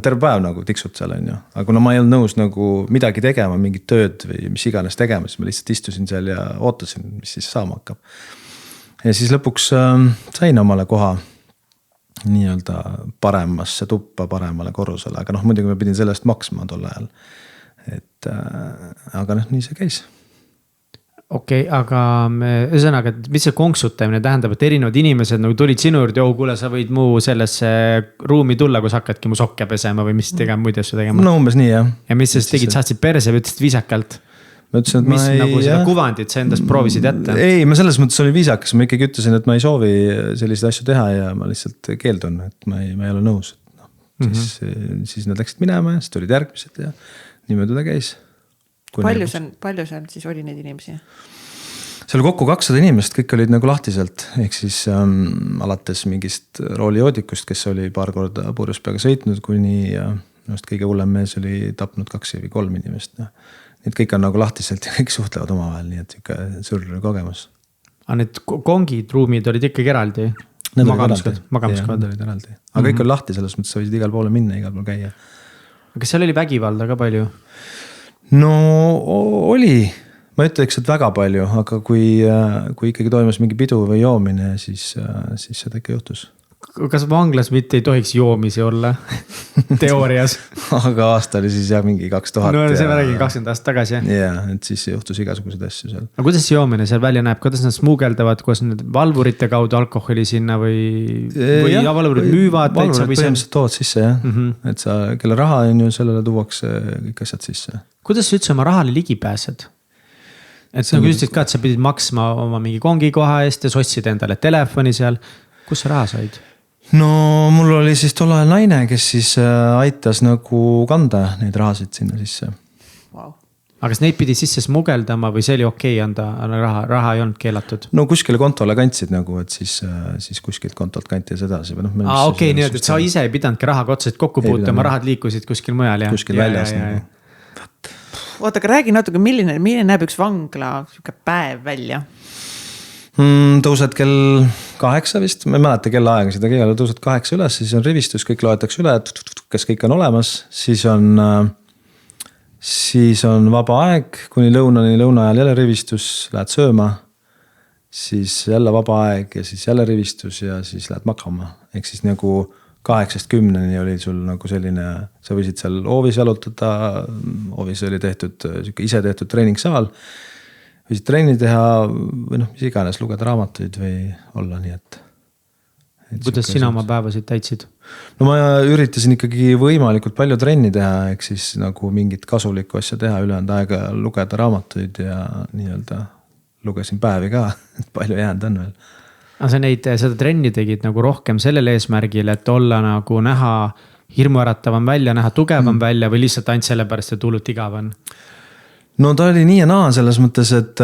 terve päev nagu tiksud seal, on ju. Aga kuna ma ei olnud nõus nagu midagi tegema, mingit tööd või mis iganes tegema, siis ma lihtsalt istusin seal ja ootasin, mis siis saama hakkab. Ja siis lõpuks sain omale koha nii-öelda paremasse tuppa, paremale korrusele, aga muidugi ma pidin sellest maksma tol ajal. Aga nii see käis. Okei, aga ühesõnaga, mis see konksutamine tähendab, et erinevad inimesed nagu tulid sinu juurde, kuule, sa võid mu sellesse ruumi tulla, kus hakkadki mu sokke pesema või mis tegema, muid asju tegema? No umbes nii, jah. Ja mis sa tegid, saatsid perse või ütlesid viisakalt? Ma ütlesin, et mis nagu seda kuvandit sa endast proovisid jätta? Ei, ma selles mõttes oli viisakas, ma ikkagi ütlesin, et ma ei soovi selliseid asju teha ja ma lihtsalt keeldun, et ma ei ole nõus. Siis nad läksid minema ja siis tulid järgmised ja niimoodi ta käis. Palju seal siis oli neid inimesi? See oli kokku 200 inimest, kõik olid nagu lahtiselt, ehk siis alates mingist roolijoodikust, kes oli paar korda purjus peaga sõitnud, kuni kõige hullem mees oli tapnud 2 või 3 inimest. Need kõik on nagu lahtiselt ja kõik suhtlevad omavahel, nii et ikka suur kogemus. Aga need kongid, ruumid olid ikkagi eraldi? Magamiskohad olid eraldi. Aga kõik oli lahti, selles mõttes sa võisid igal poole minna, igal poole käia. Aga seal oli vägivalda ka palju? No oli, ma ütleks, et väga palju, aga kui ikkagi toimus mingi pidu või joomine, siis seda ikka juhtus. Kas vanglas mitte ei tohiks joomisi olla teoorias? Aga aasta oli siis jah mingi 2000. No see räägin 20 aastat tagasi. Jah, et siis juhtus igasugused asju seal. Aga kuidas see joomine seal välja näeb? Kuidas nad smuugeldavad, kuidas need valvurite kaudu alkoholi sinna või valvurid müüvad? Valvurid põhimõtteliselt tood sisse, jah. Et sa, kelle raha on ju, sellele tuuakse kõik asjad sisse. Kuidas sa üldse oma rahale ligi pääsed? Et sa küsisid ka, et sa pidid maksma oma mingi kongi koha eest ja sotsid endale telefoni seal. Kus sa raha said? no mul oli siis tol ajal naine, kes siis aitas nagu kanda neid rahasid sinna sisse. Wow. aga kas neid pidi sisse smugeldama või see oli okei anda raha ei olnud keelatud? No kuskile kontole kantsid nagu, et siis kuskilt kontolt kanti edasi. Okei, nii et sa ise ei pidanudki rahaga otseselt kokku puutama, rahad liikusid kuskil mujal. Kuskil väljas. Oota, aga räägi natuke, milline näeb üks vangla päev välja? Tõused kell 8 vist, ma ei mäleta kella aega seda keele, tõused 8 üles, siis on rivistus, kõik loetakse üle, kas kõik on olemas, siis on vaba aeg, kuni lõuna ajal jälle rivistus, lähed sööma, siis jälle vaba aeg ja siis jälle rivistus ja siis lähed magama. Ehk siis nagu 8-10 oli sul nagu selline, sa võisid seal hoovis jalutada, hoovis oli tehtud ise tehtud treeningsaal, võisid treeni teha või mis iganes, lugeda raamatuid või olla nii, et kuidas sina oma päevasid täitsid? No ma üritasin ikkagi võimalikult palju trenni teha, ehk siis nagu mingit kasulikku asja teha, ülejäänud aega lugeda raamatuid ja nii-öelda lugesin päevi ka, palju jäänud on veel. Aga sa seda trenni tegid nagu rohkem sellel eesmärgil, et olla nagu näha hirmuäratavam välja, näha tugevam välja või lihtsalt ainult sellepärast, et hullult igav on? No ta oli nii ja naa selles mõttes, et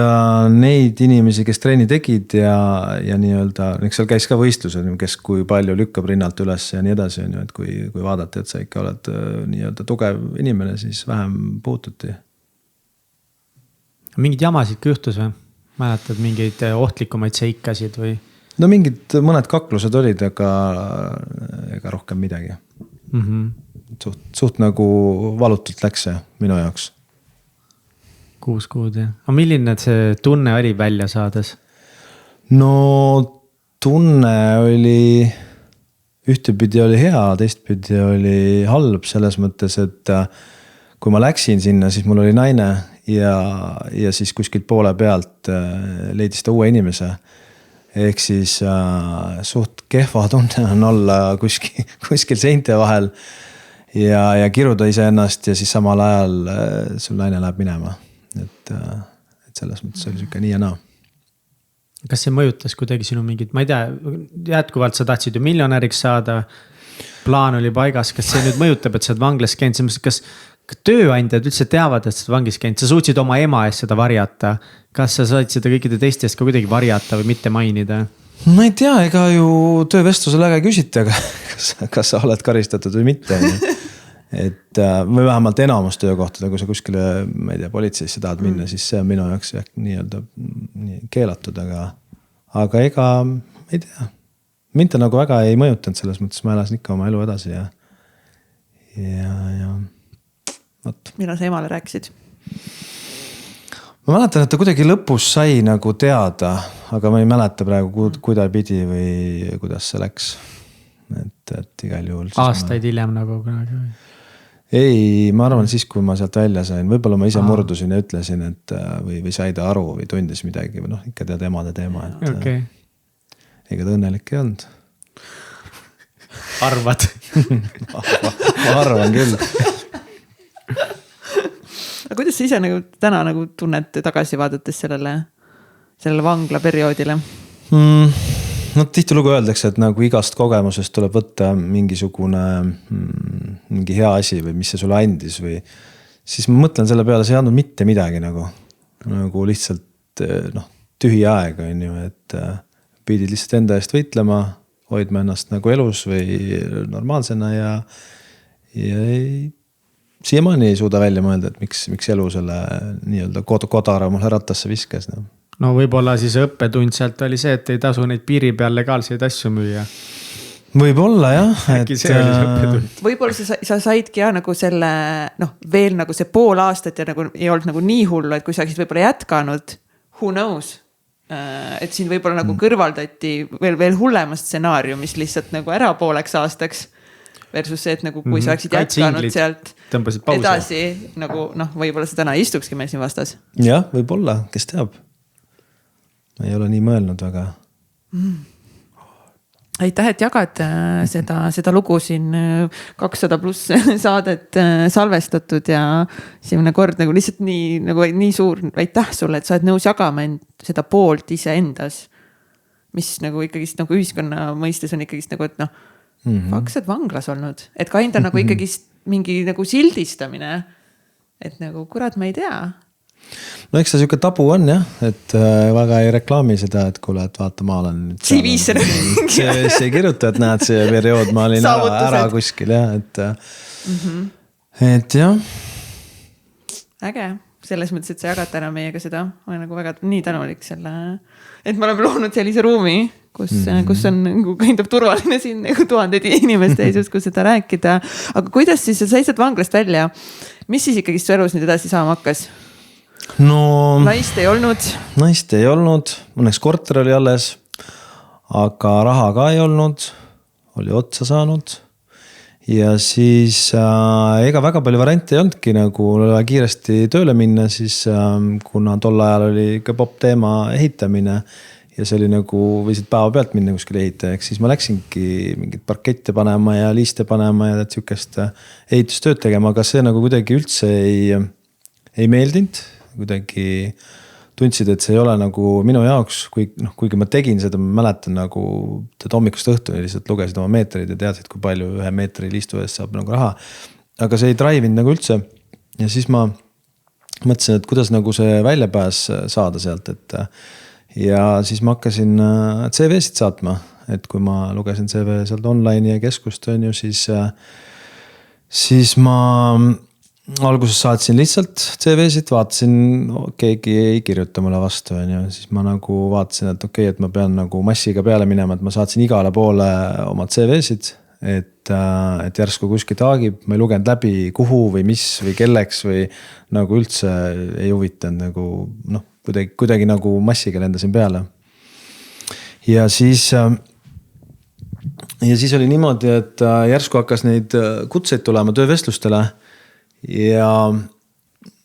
neid inimesi, kes treeni tegid ja nii-öelda, seal käis ka võistlused, kes kui palju lükkab rinnalt üles ja nii edasi, et kui vaadati, et sa ikka oled nii-öelda tugev inimene, siis vähem puututi. Mingid jamasid ka juhtus või? Mäletad mingeid ohtlikumaid seikasid või? No mõned kaklused olid, aga rohkem midagi. Suht nagu valutult läks see minu jaoks. 6 kuud, jah. Aga milline see tunne oli välja saades? No tunne oli, ühtepidi oli hea, teistpidi oli halb selles mõttes, et kui ma läksin sinna, siis mul oli naine ja siis kuskilt poole pealt leidis ta uue inimese. Ehk siis suht kehva tunne on olla kuskil seinte vahel ja kiruda iseennast ja siis samal ajal sul naine läheb minema. Et selles mõttes oli siuke nii ja naa. Kas see mõjutas kuidagi sinu mingid, ma ei tea, jätkuvalt sa tahtsid ju miljonäriks saada, plaan oli paigas, kas see nüüd mõjutab, et sa oled vanglas käinud, kas tööandjad üldse teavad, et sa oled vangis käinud, sa suutsid oma ema eest seda varjata, kas sa said seda kõikide teistest ka kuidagi varjata või mitte mainida? Ma ei tea, ega ju töövestlusel äge küsiti, aga kas sa oled karistatud või mitte. Et või vähemalt enamus töökohtada, kui sa kuskile, ma ei tea, politseisse tahad minna, siis see on minu jaoks nii-öelda keelatud, aga ega ei tea. Mind ta nagu väga ei mõjutanud selles mõttes, ma elasin ikka oma elu edasi ja võt. Millal sa emale rääkisid? Ma mäletan, et ta kuidagi lõpus sai nagu teada, aga ma ei mäleta praegu kuidas pidi või kuidas see läks. Et igal juhul. Aastaid hiljem nagu kunagi või? Ei, ma arvan siis, kui ma sealt välja sain, võib-olla ma ise murdusin ja ütlesin, et või sai ta aru või tundis midagi või ikka tead emade teema, et ega ta õnnelik ei olnud. Arvad? ma arvan küll. Aga kuidas sa ise nagu täna nagu tunned tagasi vaadates sellele vangla perioodile? No tihtilugu öeldakse, et nagu igast kogemusest tuleb võtta mingi hea asi või mis see sulle andis või siis ma mõtlen selle peale, see ei andnud mitte midagi nagu lihtsalt tühi aeg on ju, et pidid lihtsalt enda eest võitlema, hoidma ennast nagu elus või normaalsena ja siiamaani ei suuda välja mõelda, et miks elu selle nii-öelda kodara mulle rattasse viskas. No võib-olla siis õppetund sealt oli see, et ei tasu neid piiri peal legaalseid asju müüa. Võib-olla jah. Äkki see oli see õppetund. Võib-olla sa saidki nagu selle, veel nagu see pool aastat ja nagu ei olnud nagu nii hullu, et kui sa oleksid võib-olla jätkanud, who knows? Et siin võib-olla nagu kõrvaldati veel hullemast stsenaariumist lihtsalt nagu ära pooleks aastaks versus see, et nagu kui sa oleksid jätkanud sealt edasi, nagu võib-olla sa täna istukski meil siin vastas. Jah, võib-olla, kes teab. Ma ei ole nii mõelnud väga. Aitäh, et jagad seda lugu siin 200+ saadet salvestatud ja simne kord nagu lihtsalt nii suur aitäh sulle, et sa oled nõus jagama seda poolt ise endas, mis nagu ikkagist nagu ühiskonna mõistes on ikkagist nagu, et Faks, et vanglas olnud, et kind on nagu ikkagi mingi nagu sildistamine. Et nagu kurat, ma ei tea. No eks see siuke tabu on jah, et väga ei reklaami seda, et kuule, et vaata, ma olen CV-sse CV-sse ei kirjuta, et näed see periood, ma olin ära kuskil jah, et jah. Äge. Selles mõttes, et sa jagad täna meiega seda. Ma olen nagu väga nii tänulik selle, et me oleme loonud sellise ruumi, kus on nagu kind of turvaline siin nagu 1000 inimeste eesus, kus seda rääkida. Aga kuidas siis sa said vanglast välja? Mis siis ikkagi su elus nüüd edasi saama hakkas? No, naist ei olnud. Naist ei olnud, õnneks korter oli alles, aga raha ka ei olnud, oli otsa saanud. Ja siis ega väga palju variante ei olnudki nagu kiiresti tööle minna, siis kuna tol ajal oli ka pop teema ehitamine ja see oli nagu võisid päeva pealt minna kuskil ehitajaks, siis ma läksingi mingit parkette panema ja liiste panema ja sihukest ehitustööd tegema, aga see nagu kuidagi üldse ei meeldinud, kuidagi tundsid, et see ei ole nagu minu jaoks, kuigi ma tegin seda, ma mäletan nagu hommikust õhtuni lihtsalt lugesid oma meetreid ja teadsid, kui palju 1 meetri liistu eest saab nagu raha. Aga see ei drive'inud nagu üldse. Ja siis ma mõtlesin, et kuidas nagu see väljapääs saada sealt, ja siis ma hakkasin CV-sid saatma, et kui ma lugesin CV sealt online ja keskust on ju, siis ma alguses saatsin lihtsalt CV-sid, vaatasin, keegi ei kirjuta mulle vastu, siis ma nagu vaatasin, et okei, et ma pean nagu massiga peale minema, et ma saatsin igale poole oma CV-sid, et järsku kuskil taagib, ma ei lugenud läbi kuhu või mis või kelleks või nagu üldse ei huvitanud nagu kuidagi nagu massiga lendasin peale. Ja siis oli niimoodi, et järsku hakkas neid kutseid tulema töövestlustele. Ja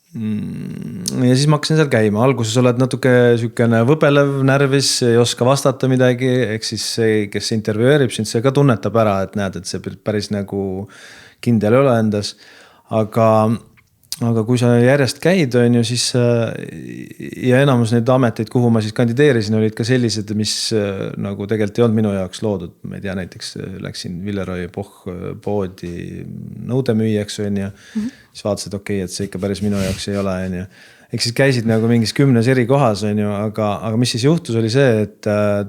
siis ma hakkasin seal käima, alguses oled natuke sükene võbelev, närvis, ei oska vastata midagi, ehk siis see, kes intervjueerib sind, see ka tunnetab ära, et näed, et see päris nagu kindel ei ole endas, aga kui sa järjest käid, on ju, siis ja enamus neid ameteid, kuhu ma siis kandideerisin, olid ka sellised, mis nagu tegelikult ei olnud minu jaoks loodud. Ma ei tea, näiteks läksin Villeroi poodi nõudemüüjaks, on ju, siis vaatasid, et okei, et see ikka päris minu jaoks ei ole, on ju. Ehk siis käisid nagu mingis 10 eri kohas, on ju, aga mis siis juhtus oli see, et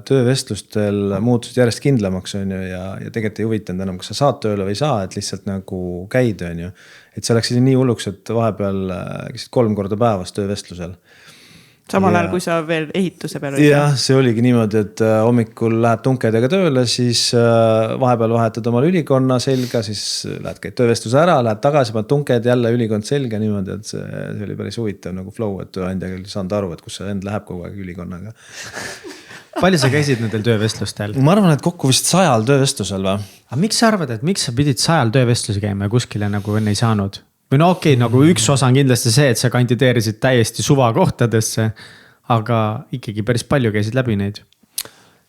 töövestlustel muutusid järjest kindlamaks, on ju, ja tegelikult ei huvitanud enam, kas sa saad tööle või ei saa, et lihtsalt nagu käid, on ju. Et see läks nii hulluks, et vahepeal käisid 3 korda päevas töövestlusel. Samal ajal, kui sa veel ehituse peal olid. Jah, see oligi niimoodi, et hommikul lähed tunkedega tööle, siis vahepeal vahetad omal ülikonna selga, siis lähed käid töövestluse ära, lähed tagasi, paned tunked jälle ülikond selga niimoodi, et see oli päris huvitav nagu flow, et tööandja küll saanud aru, et kus see end läheb kogu aeg ülikonnaga. Palju sa käisid nendel töövestlustel? Ma arvan, et kokku vist 100 töövestlusel või? Aga miks sa arvad, et miks sa pidid 100 töövestlusi käima ja kuskile nagu enne ei saanud? Või no okei, nagu üks osa on kindlasti see, et sa kandideerisid täiesti suva kohtadesse, aga ikkagi päris palju käisid läbi neid.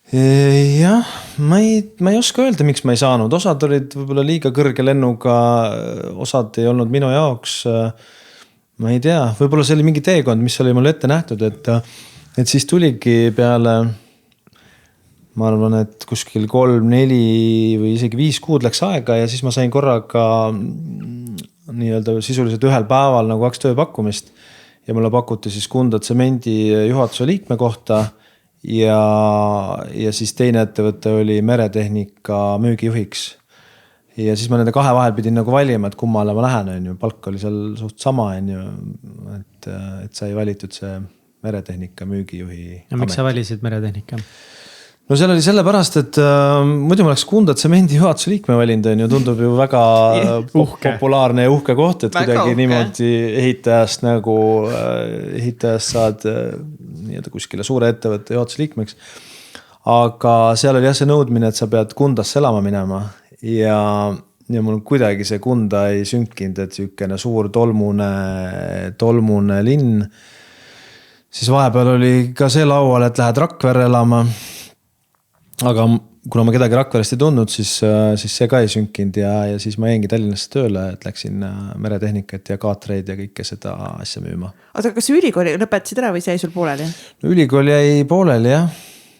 Jah, ma ei oska öelda, miks ma ei saanud. Osad olid võib-olla liiga kõrge lennuga, osad ei olnud minu jaoks. Ma ei tea, võib-olla see oli mingi teekond, mis oli mulle ette nähtud, et siis tuligi peale, ma arvan, et kuskil 3, 4 või isegi 5 kuud läks aega ja siis ma sain korraga nii-öelda sisuliselt ühel päeval nagu 2 tööpakkumist ja mulle pakuti siis Kunda Tsemendi juhatuse liikme kohta ja siis teine ettevõte oli meretehnika müügijuhiks. Ja siis ma nende 2 vahel pidin nagu valima, et kummale ma lähen, on ju. Palk oli seal suht sama, on ju, et sai valitud see meretehnika müügijuhi. Ja miks sa valisid meretehnika? No seal oli sellepärast, et muidu ma oleks Kunda Tsemendi juhatuse liikme valinud, on ju, tundub ju väga populaarne ja uhke koht, et väga kuidagi uhke. Niimoodi ehitajast saad nii-öelda kuskile suure ettevõtte juhatuse liikmeks. Aga seal oli jah see nõudmine, et sa pead Kundasse elama minema ja mul kuidagi see Kunda ei sünkinud, et sükene suur tolmune linn. Siis vahepeal oli ka see laual, et lähed Rakverre elama. Aga kuna ma kedagi Rakverest ei tundnud, siis see ka ei sünkinud ja siis ma jäingi Tallinnasse tööle, et läksin meretehnikat ja kaatreid ja kõike seda asja müüma. Aga kas ülikooli lõpetasid ära või see jäi sul pooleli? No, ülikool jäi pooleli jah,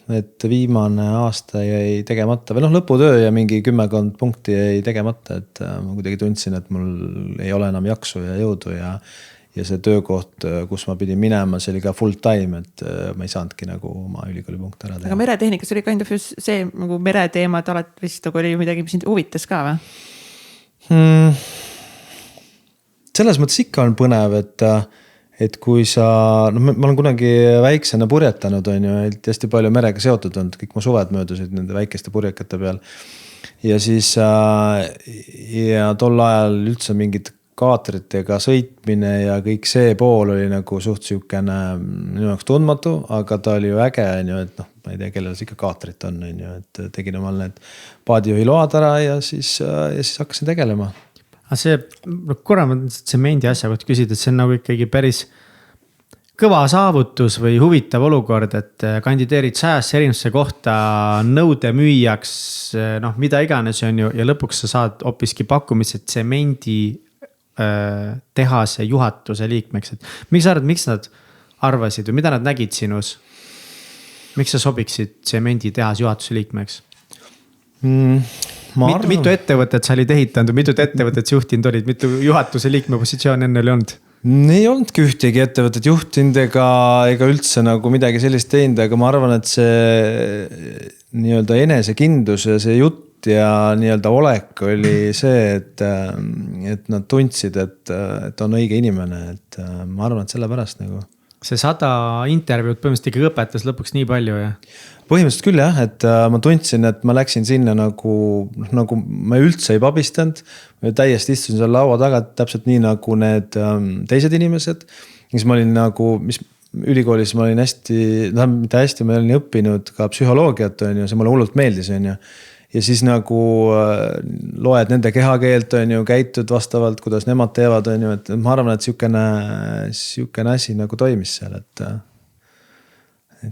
et viimane aasta jäi tegemata või lõputöö ja mingi 10 punkti jäi tegemata, et ma kuidagi tundsin, et mul ei ole enam jaksu ja jõudu ja see töökoht, kus ma pidin minema, see oli ka full time, et ma ei saanudki nagu oma ülikooli punkte ära teha. Aga meretehnikas oli kind of see nagu mereteemad alati vist nagu oli midagi, mis sind huvitas ka või? Selles mõttes ikka on põnev, et kui sa, ma olen kunagi väiksena purjetanud, on ju, hästi palju merega seotud olnud, kõik mu suved möödusid nende väikeste purjekate peal. Ja siis ja tol ajal üldse mingid kaatritega sõitmine ja kõik see pool oli nagu suht siukene minu jaoks tundmatu, aga ta oli ju äge, on ju, et ma ei tea, kellel see ikka kaatrit on ju, et tegin omal need paadijuhi load ära ja siis hakkasin tegelema. Aga see, korra ma tsemendi asja kohta küsida, et see on nagu ikkagi päris kõva saavutus või huvitav olukord, et kandideerid 100 erinevusse kohta nõude müüjaks, mida iganes on ju, ja lõpuks sa saad hoopiski pakkumise tsemendi tehase juhatuse liikmeks, et miks sa arvad, miks nad arvasid või mida nad nägid sinus? Miks sa sobiksid tsemendi tehase juhatuse liikmeks? Mitu ettevõtet sa olid ehitanud või mitut ettevõtet juhtinud olid, mitu juhatuse liikme positsioon enne oli olnud? Ei olnudki ühtegi ettevõtet juhtinud ega üldse nagu midagi sellist teinud, aga ma arvan, et see nii-öelda enesekindlus ja see jutt ja nii-öelda olek oli see, et nad tundsid, et on õige inimene, et ma arvan, et sellepärast nagu. See 100 intervjuud põhimõtteliselt ikkagi õpetas lõpuks nii palju, jah? Põhimõtteliselt küll jah, et ma tundsin, et ma läksin sinna nagu ma üldse ei pabistanud. Täiesti istusin seal laua taga täpselt nii nagu need teised inimesed. Siis ma olin nagu, mis ülikoolis ma olin hästi, mitte hästi, ma olin õppinud ka psühholoogiat, on ju, see mulle hullult meeldis, on ju. Ja siis nagu loed nende kehakeelt, on ju, käitud vastavalt, kuidas nemad teevad, on ju, et ma arvan, et siukene asi nagu toimis seal, et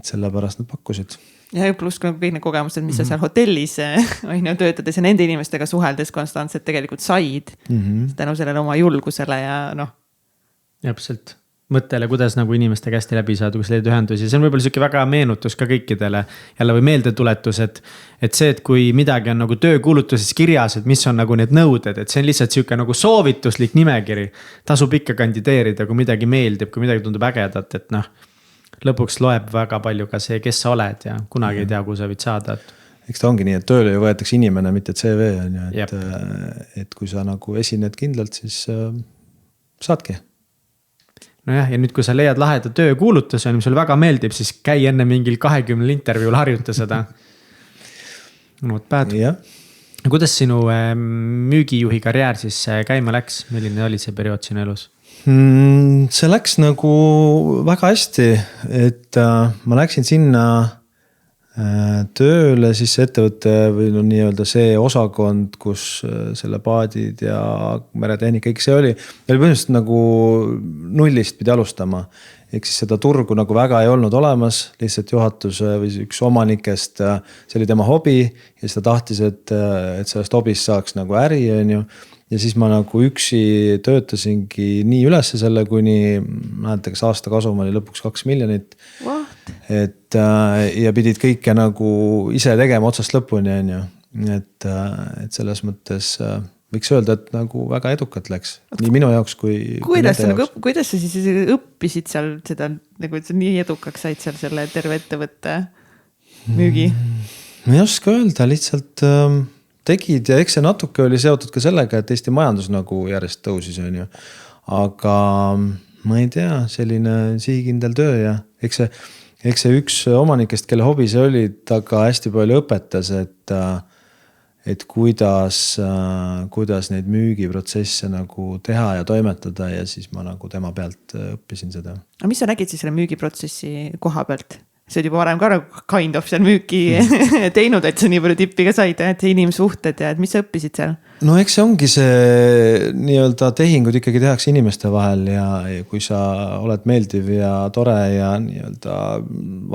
sellepärast nad pakkusid. Ja pluss kõik need kogemused, mis sa seal hotellis on ju, töötades ja nende inimestega suheldes konstantselt tegelikult said tänu sellele oma julgusele ja Täpselt. Mõttele, kuidas nagu inimeste käest läbi saada, kus leida ühendusi. See on võib-olla siuke väga meenutus ka kõikidele jälle või meeldetuletus, et see, et kui midagi on nagu töökuulutuses kirjas, et mis on nagu need nõuded, et see on lihtsalt siuke nagu soovituslik nimekiri. Tasub ikka kandideerida, kui midagi meeldib, kui midagi tundub ägedat, et lõpuks loeb väga palju ka see, kes sa oled ja kunagi ei tea, kuhu sa võid saada. Eks ta ongi nii, et tööle ju võetakse inimene, mitte CV on ju, et kui sa nagu esined kindlalt, siis saadki. Nojah, ja nüüd, kui sa leiad laheda töökuulutuse, mis sul väga meeldib, siis käi enne mingil 20 intervjuul harjuta seda. Kuidas sinu müügijuhi karjäär siis käima läks? Milline oli see periood sinu elus? See läks nagu väga hästi, et ma läksin sinna tööle siis ettevõtte või nii-öelda see osakond, kus selle paadid ja meretehnika, kõik see oli põhimõtteliselt nagu nullist pidi alustama. Ehk siis seda turgu nagu väga ei olnud olemas, lihtsalt juhatuse või üks omanikest, see oli tema hobi ja siis ta tahtis, et sellest hobist saaks nagu äri, on ju. Ja siis ma nagu üksi töötasingi nii ülesse selle, kuni näete, kas aasta kasum oli lõpuks 2 miljonit. Et ja pidid kõike nagu ise tegema otsast lõpuni, on ju. Et selles mõttes võiks öelda, et nagu väga edukalt läks. Nii minu jaoks kui kuidas sa siis õppisid seal seda, nagu et sa nii edukaks said seal selle terve ettevõtte müügi? Ma ei oska öelda, lihtsalt tegid ja eks see natuke oli seotud ka sellega, et Eesti majandus nagu järjest tõusis, on ju. Aga ma ei tea, selline sihikindel töö ja eks see üks omanikest, kelle hobi see oli, ta ka hästi palju õpetas, et kuidas neid müügiprotsesse nagu teha ja toimetada ja siis ma nagu tema pealt õppisin seda. Aga mis sa nägid siis selle müügiprotsessi koha pealt? See oli juba varem ka kind of seal müüki teinud, et sa nii palju tippi ka said, et inimsuhted ja et mis sa õppisid seal? No eks see ongi see nii-öelda tehingud ikkagi tehakse inimeste vahel ja kui sa oled meeldiv ja tore ja nii-öelda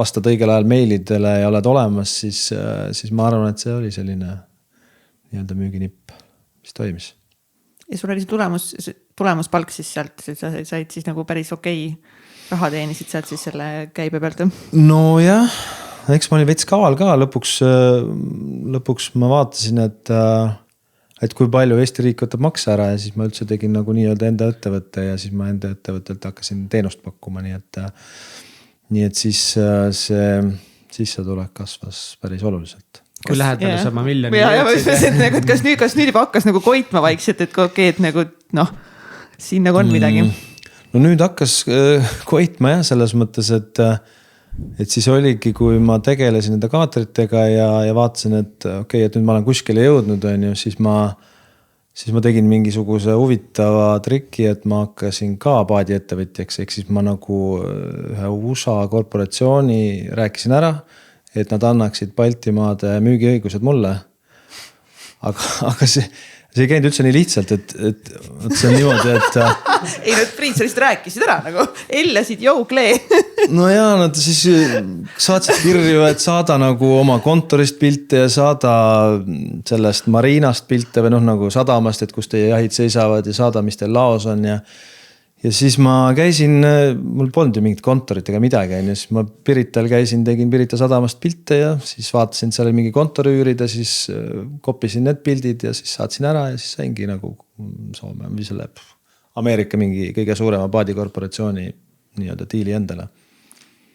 vastad õigel ajal meilidele ja oled olemas, siis ma arvan, et see oli selline nii-öelda müüginipp, mis toimis. Ja sul oli see tulemuspalk siis sealt, sa said siis nagu päris okei raha teenisid sealt siis selle käibe pealt? No jah, eks ma olin veits kaval ka, lõpuks ma vaatasin, et kui palju Eesti riik võtab makse ära ja siis ma üldse tegin nagu nii-öelda enda ettevõtte ja siis ma enda ettevõttelt hakkasin teenust pakkuma, nii et siis see sissetulek kasvas päris oluliselt. Kui lähedale sa oma miljoni ja ma ütlesin, et kas nüüd juba hakkas nagu koitma vaikselt, et okei, et nagu siin nagu on midagi. No nüüd hakkas koitma jah, selles mõttes, et siis oligi, kui ma tegelesin enda kaatritega ja vaatasin, et okei, et nüüd ma olen kuskile jõudnud, siis ma tegin mingisuguse huvitava triki, et ma hakkasin ka paadiettevõtjaks, ehk siis ma nagu ühe USA korporatsiooni rääkisin ära, et nad annaksid Baltimaade müügiõigused mulle. Aga see ei käinud üldse nii lihtsalt, et see on niimoodi, et ei, nüüd Priit, sa lihtsalt rääkisid ära nagu Ellesid Klee. No jaa, nad siis saatsid kirju, et saada nagu oma kontorist pilte ja saada sellest mariinast pilte või nagu sadamast, et kus teie jahid seisavad ja saada, mis teil laos on ja siis ma käisin, mul polnud ju mingit kontorit ega midagi, siis ma Pirital käisin, tegin Pirita sadamast pilte ja siis vaatasin, seal mingi kontori üürida, siis kopisin need pildid ja siis saatsin ära ja siis saingi nagu Soome või selle Ameerika mingi kõige suurema paadikorporatsiooni nii-öelda diili endale.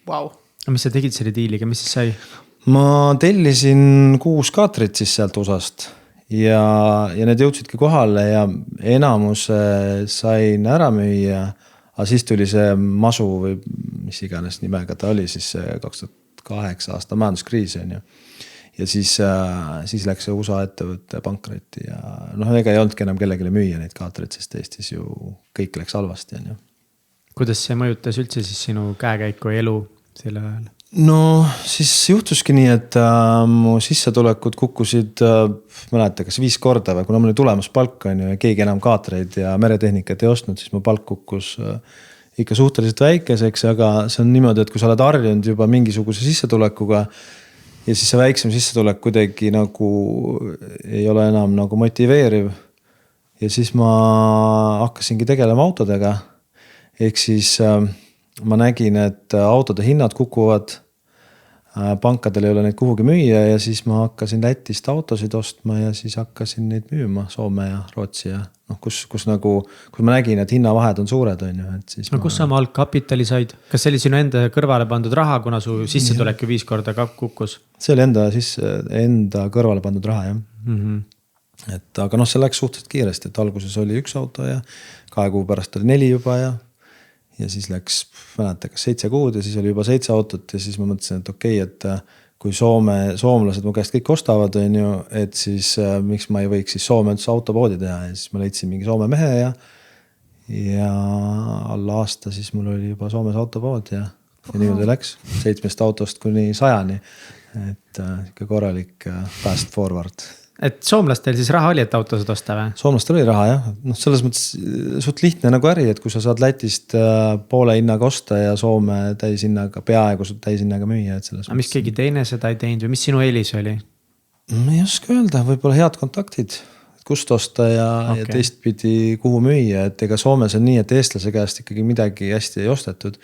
Wow. Mis sa tegid selle diiliga, mis siis sai? Ma tellisin 6 kaatrit siis sealt USAst. Ja need jõudsidki kohale ja enamus sain ära müüa, aga siis tuli see masu või mis iganes nimega ta oli, siis 2008 aasta majanduskriis on ju. Ja siis läks see USA ettevõtte pankrotti ja ega ei olnudki enam kellegile müüa neid kaatreid, sest Eestis ju kõik läks halvasti on ju. Kuidas see mõjutas üldse siis sinu käekäiku ja elu selle ajal? No siis juhtuski nii, et mu sissetulekud kukkusid, mäleta, kas 5 korda või kuna mul oli tulemas palk on ju ja keegi enam kaatreid ja meretehnikat ei ostnud, siis mu palk kukkus ikka suhteliselt väikeseks, aga see on niimoodi, et kui sa oled harjunud juba mingisuguse sissetulekuga ja siis see väiksem sissetulek kuidagi nagu ei ole enam nagu motiveeriv ja siis ma hakkasingi tegelema autodega, ehk siis ma nägin, et autode hinnad kukuvad, pankadel ei ole neid kuhugi müüa ja siis ma hakkasin Lätist autosid ostma ja siis hakkasin neid müüma Soome ja Rootsi ja kus ma nägin, et hinnavahed on suured on ju. Et siis kus sa oma algkapitali said? Kas see oli sinu enda kõrvale pandud raha, kuna su sissetulek 5 korda kukkus? See oli enda kõrvale pandud raha jah. Et aga see läks suhteliselt kiiresti, et alguses oli 1 auto ja 2 kuu pärast oli 4 juba ja siis läks, mäleta, kas 7 kuud ja siis oli juba 7 autot ja siis ma mõtlesin, et okei, et kui soomlased mu käest kõik ostavad, on ju, et siis miks ma ei võiks siis Soome üldse autopoodi teha ja siis ma leidsin mingi Soome mehe ja alla aasta siis mul oli juba Soomes autopood ja niimoodi läks 7 autost kuni 100-ni, et ikka korralik fast forward. Et soomlastel siis raha oli, et autosid osta või? Soomlastel oli raha jah, selles mõttes suht lihtne nagu äri, et kui sa saad Lätist poole hinnaga osta ja Soome täishinnaga, peaaegu täishinnaga müüa. Mis keegi teine seda ei teinud või mis sinu eelis oli? Ma ei oska öelda, võib-olla head kontaktid, kust osta ja teistpidi kuhu müüa, et ega Soomes on nii, et eestlase käest ikkagi midagi hästi ei ostetud.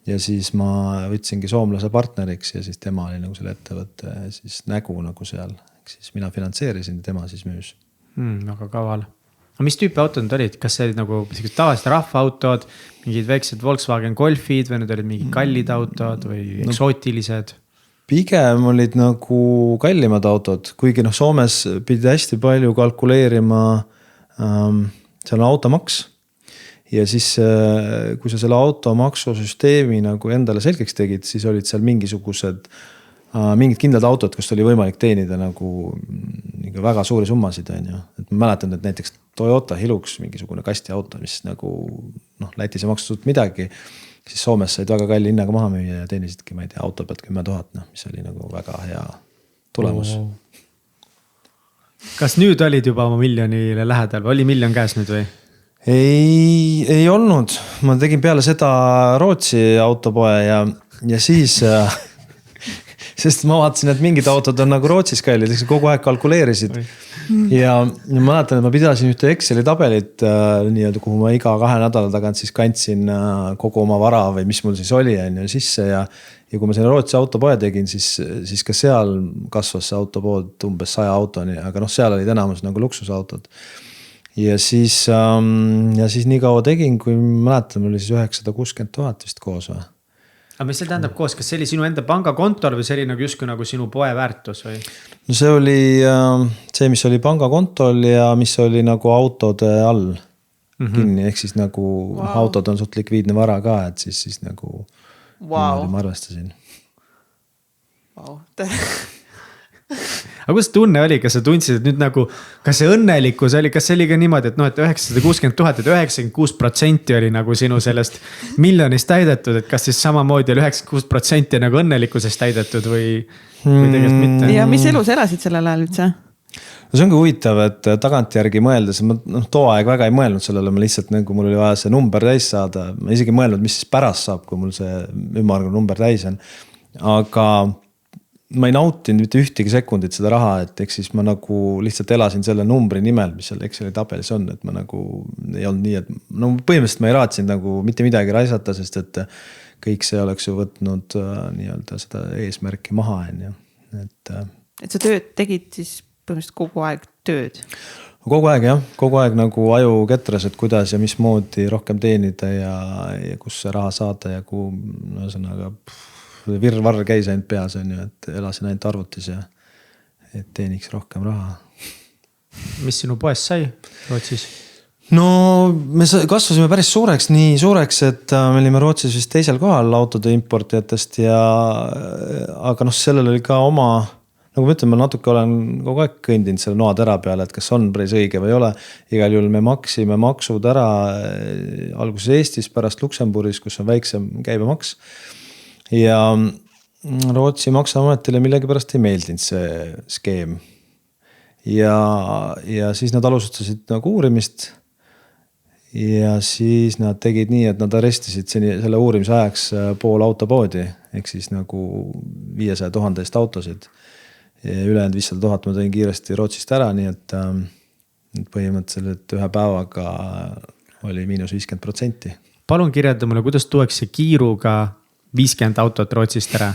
Ja siis ma võtsingi soomlase partneriks ja siis tema oli nagu selle ettevõtte siis nägu nagu seal. Siis mina finantseerisin ja tema siis müüs. Väga kaval. Aga mis tüüpi autod olid? Kas see olid nagu tavalised rahvaautod, mingid väiksed Volkswagen Golfid või need olid mingid kallid autod või eksootilised? Pigem olid nagu kallimad autod, kuigi Soomes pidi hästi palju kalkuleerima, seal on automaks. Ja siis kui sa selle automaksusüsteemi nagu endale selgeks tegid, siis olid seal mingid kindlad autod, kust oli võimalik teenida nagu väga suuri summasid on ju. Et ma mäletan, et näiteks Toyota Hilux mingisugune kasti auto, mis nagu Lätis ei makstud midagi, siis Soomes said väga kalli hinnaga maha müüa ja teenisidki, ma ei tea, auto pealt 10 000, mis oli nagu väga hea tulemus. Kas nüüd olid juba oma miljonile lähedal või oli miljon käes nüüd või? Ei olnud, ma tegin peale seda Rootsi autopoe ja siis sest ma vaatasin, et mingid autod on nagu Rootsis kallid, kogu aeg kalkuleerisid. Ja ma mäletan, et ma pidasin ühte Exceli tabelit, nii-öelda, kuhu ma iga 2 nädala tagant siis kandsin kogu oma vara või mis mul siis oli sisse ja ja kui ma selle Rootsi autopoe tegin, siis ka seal kasvas see autopood umbes 100 autoni, aga noh, seal olid enamus nagu luksusautod. Ja siis nii kaua tegin, kui mäletan, oli siis 960 000 vist koos või? Aga mis see tähendab koos, kas see oli sinu enda pangakontol või see oli nagu justkui nagu sinu poe väärtus või? No see oli see, mis oli pangakontol ja mis oli nagu autode all kinni, ehk siis nagu autod on suht likviidne vara ka, et siis nagu ma arvestasin. Aga kuidas tunne oli, kas sa tundsid, et nüüd nagu, kas see õnnelikkus oli, kas see oli ka niimoodi, et 960 000, et 96% oli nagu sinu sellest miljonist täidetud, et kas siis samamoodi oli 96% nagu õnnelikkusest täidetud või tegelikult mitte? Ja mis elu sa elasid sellel ajal üldse? No see ongi huvitav, et tagantjärgi mõeldes, ma too aeg väga ei mõelnud sellele, ma lihtsalt nagu mul oli vaja see number täis saada. Ma isegi mõelnud, mis siis pärast saab, kui mul see ümmargune number täis on. Aga ma ei nautinud mitte ühtegi sekundit seda raha, et eks siis ma nagu lihtsalt elasin selle numbri nimel, mis seal Exceli tabelis on, et ma nagu ei olnud nii, et no põhimõtteliselt ma ei raatsinud nagu mitte midagi raisata, sest et kõik see oleks ju võtnud nii-öelda seda eesmärki maha. Et sa tööd tegid siis põhimõtteliselt kogu aeg tööd? Kogu aeg jah, kogu aeg nagu aju ketras, et kuidas ja mismoodi rohkem teenida ja kus see raha saada ja kuhu virvarr käis ainult peas on ju, et elasin ainult arvutis ja et teeniks rohkem raha. Mis sinu poest sai Rootsis? No me kasvasime päris suureks, nii suureks, et me olime Rootsis vist teisel kohal autode importijatest aga noh, sellel oli ka oma, nagu ma ütlen, ma natuke olen kogu aeg kõndinud selle noatera peale, et kas on päris õige või ei ole. Igal juhul me maksime maksud ära alguses Eestis, pärast Luksemburgis, kus on väiksem käibemaks. Ja Rootsi maksuametile millegipärast ei meeldinud see skeem. Ja siis nad alustasid nagu uurimist. Ja siis nad tegid nii, et nad arestisid selle uurimise ajaks pool autopoodi, ehk siis nagu 500 000 autosid. Ja ülejäänud 500 000 ma tõin kiiresti Rootsist ära, nii et põhimõtteliselt ühe päevaga oli -50%. Palun kirjelda mulle, kuidas tuuakse kiiruga 50 autot Rootsist ära?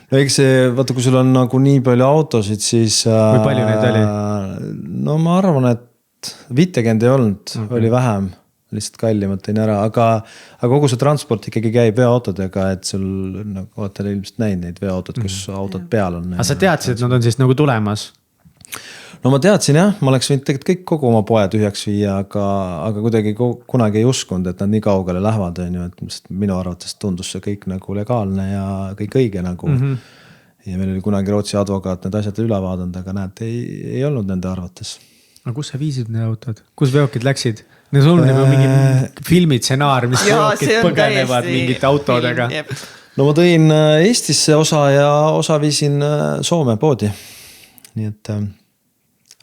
No eks see, vaata, kui sul on nagu nii palju autosid, siis kui palju neid oli? No ma arvan, et 50 ei olnud, oli vähem. Lihtsalt kallimad tõin ära, aga kogu see transport ikkagi käib veoautodega, et sul nagu olete ilmselt näinud neid veoautod, kus autod peal on. Aga sa teadsid, et nad on siis nagu tulemas? No ma teadsin jah, ma oleks võinud tegelikult kõik kogu oma poe tühjaks viia, aga kuidagi kunagi ei uskunud, et nad nii kaugele lähevad, et minu arvates tundus see kõik nagu legaalne ja kõik õige nagu. Ja meil oli kunagi Rootsi advokaat need asjad üle vaadanud, aga näed, ei olnud nende arvates. Aga kus sa viisid need autod? Kus veokid läksid? Need on mingi filmitsenaar, mis veokid põgenevad mingite autodega. No ma tõin Eestisse osa ja osa viisin Soome poodi. Nii et,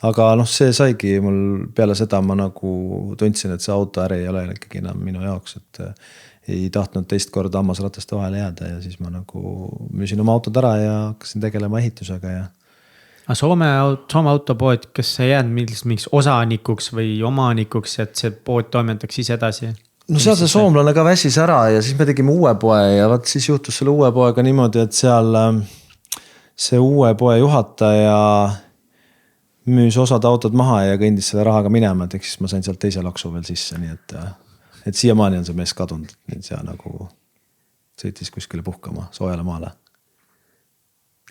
aga noh, see saigi mul peale seda ma nagu tundsin, et see autoäri ei ole ikkagi enam minu jaoks, et ei tahtnud teist korda hammasrataste vahele jääda ja siis ma nagu müüsin oma autod ära ja hakkasin tegelema ehitusega ja Aga Soome autopood, kas sa jääd mingiks osanikuks või omanikuks, et see pood toimetaks ise edasi? No seal see soomlane ka väsis ära ja siis me tegime uue poe ja vaat siis juhtus selle uue poega niimoodi, et seal see uue poe juhataja müüs osad autod maha ja kõndis selle rahaga minema, et siis ma sain sealt teise laksu veel sisse, nii et siiamaani on see mees kadunud, et see nagu sõitis kuskile puhkama soojale maale.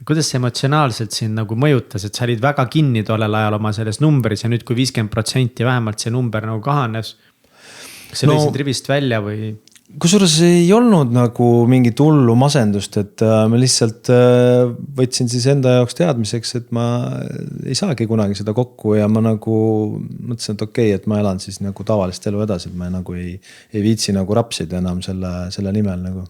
Kuidas see emotsionaalselt siin nagu mõjutas, et sa olid väga kinni tollel ajal oma selles numbris ja nüüd kui 50% vähemalt see number nagu kahanes, kas sa lõisid rivist välja või? Kusjuures ei olnud nagu mingit hullu masendust, et ma lihtsalt võtsin siis enda jaoks teadmiseks, et ma ei saagi kunagi seda kokku ja ma nagu mõtlesin, et okei, et ma elan siis nagu tavalist elu edasi, et ma nagu ei viitsi nagu rapsida enam selle nimel nagu.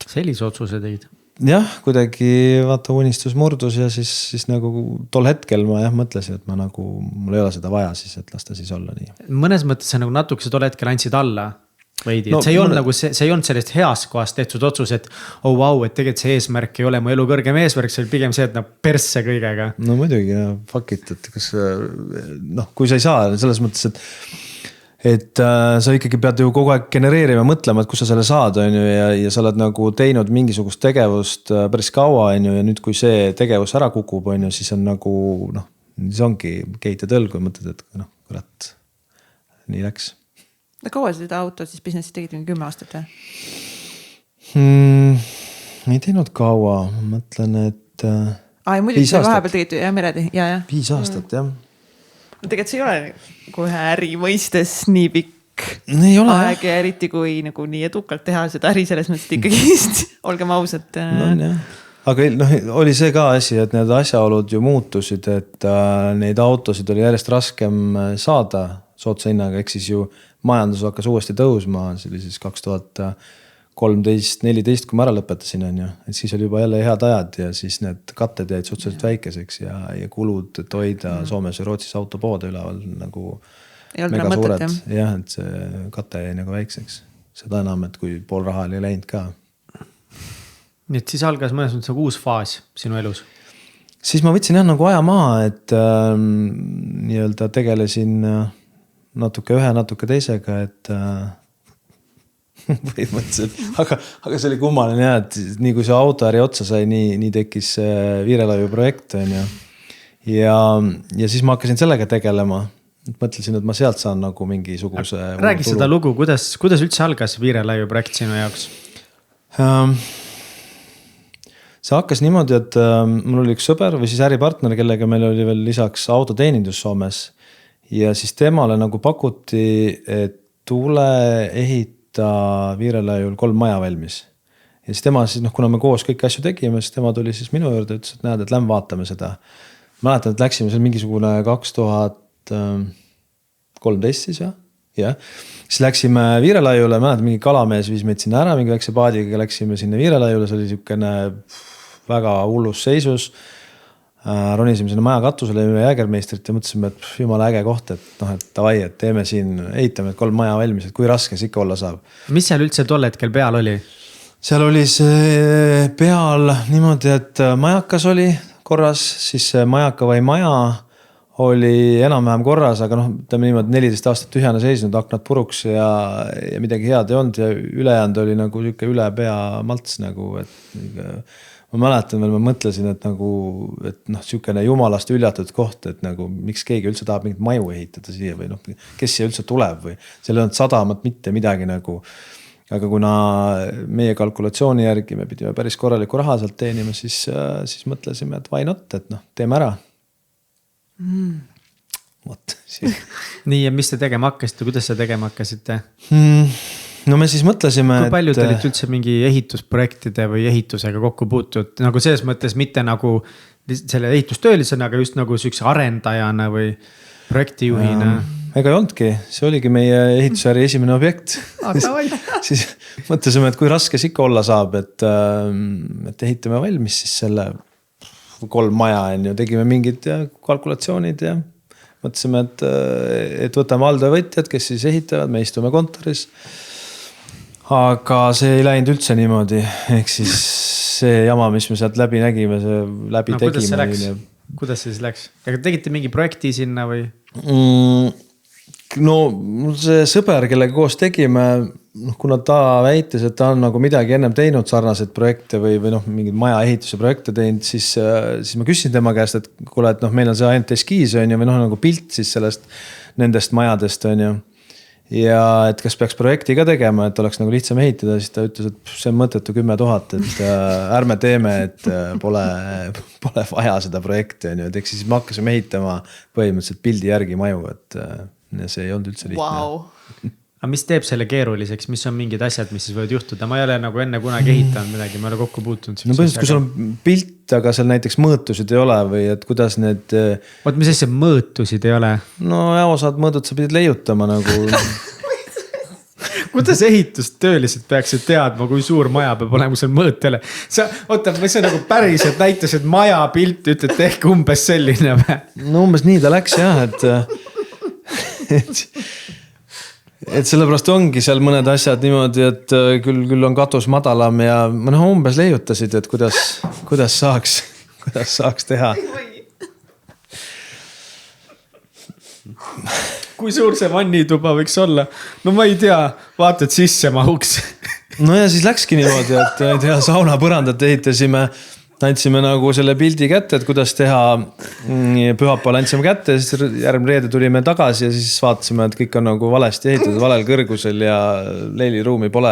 Sellise otsuse teid? Jah, kuidagi vaata unistus murdus ja siis nagu tol hetkel ma mõtlesin, et ma nagu, mul ei ole seda vaja siis, et lasta siis olla nii. Mõnes mõttes sa nagu natukese tol hetkel andsid alla veidi, et see ei olnud nagu see ei olnud sellest heast kohast tehtud otsus, et et tegelikult see eesmärk ei ole mu elu kõrgem eesmärk, see oli pigem see, et persse kõigega. No muidugi, fuck it, et kas kui sa ei saa selles mõttes, et sa ikkagi pead ju kogu aeg genereerima, mõtlema, et kus sa selle saad, on ju, ja sa oled nagu teinud mingisugust tegevust päris kaua, on ju, ja nüüd, kui see tegevus ära kukub, on ju, siis on nagu, noh, siis ongi keit ja tõlg, kui mõtled, et noh, kurat, nii läks. Kaua seda auto siis businessi tegid 10 aastat või? Ei teinud kaua, ma mõtlen, et... muidugi vahepeal tegid ja meredi, ja. 5 aastat, jah. Tegelikult see ei ole kohe äri mõistes nii pikk aeg ja eriti kui nagu nii edukalt teha seda äri selles mõttes, et ikkagi olgem ausad. No, aga noh, oli see ka asi, et need asjaolud ju muutusid, et neid autosid oli järjest raskem saada soodsa hinnaga, ehk siis ju majandus hakkas uuesti tõusma, see oli siis 2013-14, kui ma ära lõpetasin, on ju, et siis oli juba jälle head ajad ja siis need katted jäid suhteliselt väikeseks ja kulud, et hoida Soomes ja Rootsis autopoode üleval nagu mega suured. Jah, et see kate jäi nagu väikseks. Seda enam, et kui pool raha oli läinud ka. Nii et siis algas mõnes mõttes uus faas sinu elus? Siis ma võtsin jah nagu aja maha, et nii-öelda tegelesin natuke ühe, natuke teisega, et põhimõtteliselt, aga see oli kummaline jah, et nii kui see autoäri otsa sai, nii tekkis Viirelaiu projekt, on ju. Ja siis ma hakkasin sellega tegelema. Mõtlesin, et ma sealt saan nagu mingisuguse... Räägi seda lugu, kuidas üldse algas Viirelaiu projekt sinu jaoks? See hakkas niimoodi, et mul oli üks sõber või siis äripartner, kellega meil oli veel lisaks autoteenindus Soomes. Ja siis temale nagu pakuti, et tule ehita Viirelaiul 3 maja valmis. Ja siis tema siis, kuna me koos kõiki asju tegime, siis tema tuli siis minu juurde, ütles, et näed, et lähme vaatame seda. Mäletan, et läksime seal mingisugune 2013 siis ja. Siis läksime Viirelaiule, mäletan, mingi kalamees viis meid sinna ära, mingi väikse paadiga läksime sinna Viirelaiule, see oli siukene väga hullus seisus. Ronisime sinna maja katusele üle Jägermeistrit ja mõtlesime, et jumala äge koht, et noh, et tavai, et teeme siin, ehitame 3 maja valmis, et kui raske see ikka olla saab. Mis seal üldse tol hetkel peal oli? Seal oli see peal niimoodi, et majakas oli korras, siis see majaka või maja oli enam-vähem korras, aga noh, ütleme niimoodi 14 aastat tühjana seisnud, aknad puruks ja midagi head ei olnud ja ülejäänud oli nagu siuke üle pea malts nagu, et ma mäletan veel, ma mõtlesin, et nagu, et noh, siukene jumalast üljatud koht, et nagu miks keegi üldse tahab mingit maju ehitada siia või noh, kes siia üldse tuleb või seal ei olnud sadamat mitte midagi nagu. Aga kuna meie kalkulatsiooni järgi me pidime päris korraliku raha sealt teenima, siis mõtlesime, et why not, et noh, teeme ära. Nii, ja mis te tegema hakkasite, kuidas te tegema hakkasite? No me siis mõtlesime, kui palju te olite üldse mingi ehitusprojektide või ehitusega kokku puutud? Nagu selles mõttes mitte nagu selle ehitustöölisena, aga just nagu sükse arendajana või projektijuhina? Ega ei olnudki, see oligi meie ehitusäri esimene objekt. Siis mõtlesime, et kui raske see ikka olla saab, et ehitame valmis siis selle 3 maja, ja tegime mingid kalkulatsioonid ja mõtlesime, et võtame haldajavõtjad, kes siis ehitavad, me istume kontoris. Aga see ei läinud üldse niimoodi, ehk siis see jama, mis me sealt läbi nägime, see läbi tegime. Kuidas see siis läks? Aga tegite mingi projekti sinna või? No see sõber, kellega koos tegime, kuna ta väitis, et ta on nagu midagi ennem teinud sarnaseid projekte või noh, mingid maja ehituse projekte teinud, siis ma küsisin tema käest, et kuule, et noh, meil on see ainult eskiis on ju, või noh, nagu pilt siis sellest nendest majadest on ju. Ja et kas peaks projekti ka tegema, et oleks nagu lihtsam ehitada, siis ta ütles, et see on mõttetu 10 000, et ärme teeme, et pole vaja seda projekti on ju, et eks siis me hakkasime ehitama põhimõtteliselt pildi järgi maju, et see ei olnud üldse lihtne. Wow. Aga mis teeb selle keeruliseks, mis on mingid asjad, mis siis võivad juhtuda? Ma ei ole nagu enne kunagi ehitanud midagi, ma ei ole kokku puutunud. No põhimõtteliselt, kui sul on pilt, aga seal näiteks mõõtusid ei ole või et kuidas need... Oot, mis asja mõõtusid ei ole? No osad mõõdud sa pidid leiutama nagu... Kuidas ehitustöölised peaksid teadma, kui suur maja peab olema seal mõõtele? Oota, mis see nagu päriselt näitas, et maja pilt ütled ehk umbes selline või? No umbes nii ta läks jah, et sellepärast ongi seal mõned asjad niimoodi, et küll on katus madalam ja umbes leiutasid, et kuidas saaks teha. kui suur see vannituba võiks olla? No ma ei tea, vaata, et sisse mahuks. No ja siis läkski niimoodi, et ei tea, saunapõrandat ehitasime, andsime nagu selle pildi kätte, et kuidas teha. Pühapäeval andsime kätte, siis järgmine reede tulime tagasi ja siis vaatasime, et kõik on nagu valesti ehitatud, valel kõrgusel ja leiliruumi pole.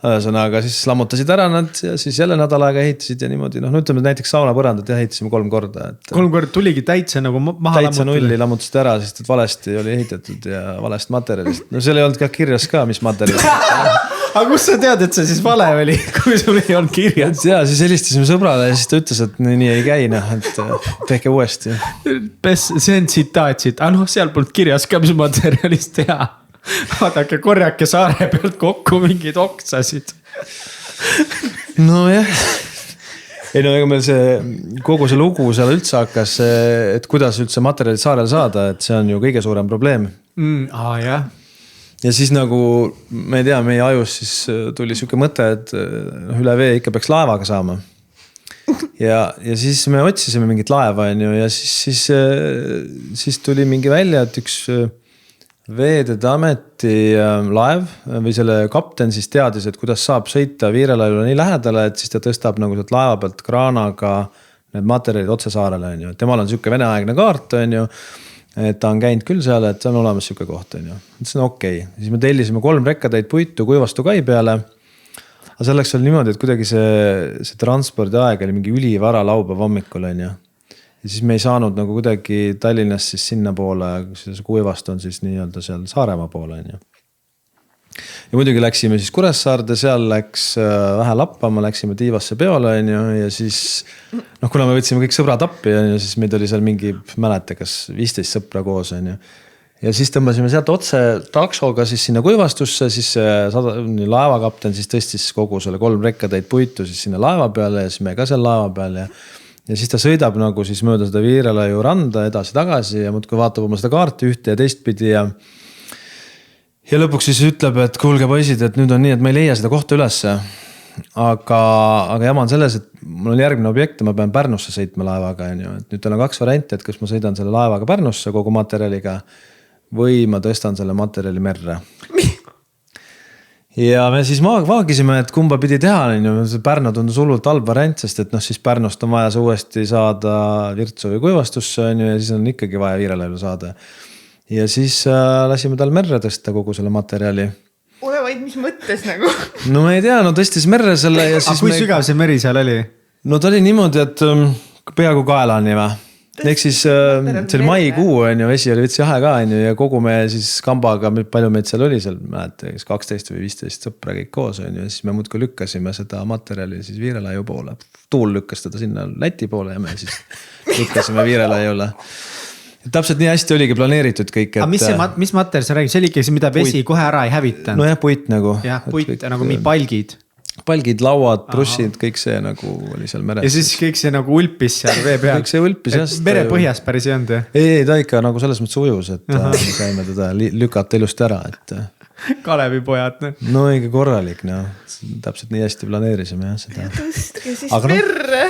Ühesõnaga siis lammutasid ära nad ja siis jälle nädal aega ehitasid ja niimoodi. No ütleme, näiteks saunapõrandat ehitasime 3 korda. 3 korda tuligi täitsa nagu maha täitsa nulli lammutasid ära, sest et valesti oli ehitatud ja valest materjalist. No seal ei olnud ka kirjas ka, mis materjalist. Aga kus sa tead, et see siis vale oli, kui sul ei olnud kirjas? Ja siis helistasime sõbrale ja siis ta ütles, et nii ei käi, et tehke uuesti. See on tsitaat siit, aga seal polnud kirjas ka, mis materjalist teha. Vaadake, korjake saare pealt kokku mingid oksasid. No jah. Ei no ega meil kogu see lugu seal üldse hakkas, et kuidas üldse materjalid saarel saada, et see on ju kõige suurem probleem. Jah. Ja siis nagu, ma ei tea, meie ajus siis tuli siuke mõte, et üle vee ikka peaks laevaga saama. Ja siis me otsisime mingit laeva ja siis tuli mingi välja, et üks Veeteede Ameti laev või selle kapten siis teadis, et kuidas saab sõita Viirelaivule nii lähedale, et siis ta tõstab nagu sealt laeva pealt kraanaga need materjalid otse saarele. Temal on siuke veneaegne kaart, et ta on käinud küll seal, et see on olemas siuke koht. See on okei. Siis me tellisime 3 rekkatäit puitu Kuivastu kai peale. Aga selleks oli niimoodi, et kuidagi see transpordi aeg oli mingi ülivara laupäeva hommikul. Ja siis me ei saanud nagu kuidagi Tallinnast siis sinna poole, kus Kuivastu on siis nii-öelda seal Saaremaa poole. Ja muidugi läksime siis Kuressaarde, seal läks vähe lappama, läksime Tiivasse peole ja siis kuna me võtsime kõik sõbrad appi ja siis meid oli seal mingi, mäleta, kas 15 sõpra koos. Ja siis tõmbasime sealt otse taksoga siis sinna Kuivastusse, siis laevakapten siis tõstis kogu selle 3 rekkatäit puitu siis sinna laeva peale ja siis me ka seal laeva peal ja siis ta sõidab nagu siis mööda seda Viirelaiu randa edasi-tagasi ja muudkui vaatab oma seda kaarti ühte ja teistpidi ja lõpuks siis ütleb, et kuulge poisid, et nüüd on nii, et ma ei leia seda kohta ülesse. Aga jama on selles, et mul on järgmine objekt ja ma pean Pärnusse sõitma laevaga. Et nüüd teil on 2 varianti, et kas ma sõidan selle laevaga Pärnusse kogu materjaliga või ma tõstan selle materjali merre. Ja me siis vaagisime, et kumba pidi teha. Pärnu tundus hullult halb variant, sest et siis Pärnust on vaja see uuesti saada Virtsu või Kuivastusse ja siis on ikkagi vaja Viirelaivule saada. Ja siis lasime tal merre tõsta kogu selle materjali. Ole vaid, mis mõttes nagu? No ma ei tea, tõstis merre selle ja siis... Aga kui sügav see meri seal oli? No ta oli niimoodi, et peaaegu kaelani või. Ehk siis see oli maikuu, vesi oli veits jahe ka ja kogu me siis kambaga, palju meid seal oli seal, mäletate, 12 või 15 sõpra kõik koos ja siis me muudkui lükkasime seda materjali siis Viirelaiu poole. Tuul lükkas teda sinna Läti poole ja me siis lükkasime Viirelaiule. Täpselt nii hästi oligi planeeritud kõik. Aga mis materjal sa räägid? See oli ikkagi see, mida vesi kohe ära ei hävitanud? No jah, puit nagu. Jah, puit nagu mingi palgid. Palgid, lauad, brussid, kõik see nagu oli seal meres. Ja siis kõik see nagu ulpis seal vee peal. Kõik see ulpis, jah. Mere põhjas päris ei olnud, jah? Ei, ta ikka nagu selles mõttes ujus, et saime teda lükata ilusti ära, et... Kalevi pojad. No õige korralik, täpselt nii hästi planeerisime, jah, seda. Tõstke siis merre.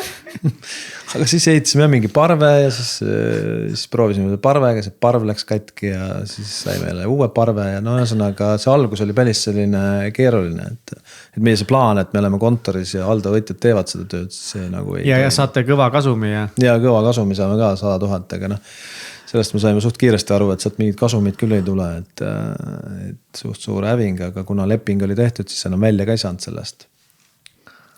Aga siis ehitasime mingi parve ja siis proovisime parvega, see parv läks katki ja siis saime jälle uue parve ja ühesõnaga see algus oli päris selline keeruline, et meie see plaan, et me oleme kontoris ja haldavõtjad teevad seda tööd, see nagu ei... Ja saate kõva kasumi, jah? Ja kõva kasumi saame ka 100 000, aga sellest me saime suht kiiresti aru, et sealt mingid kasumid küll ei tule, et suht suur häving, aga kuna leping oli tehtud, siis enam välja ka ei saanud sellest.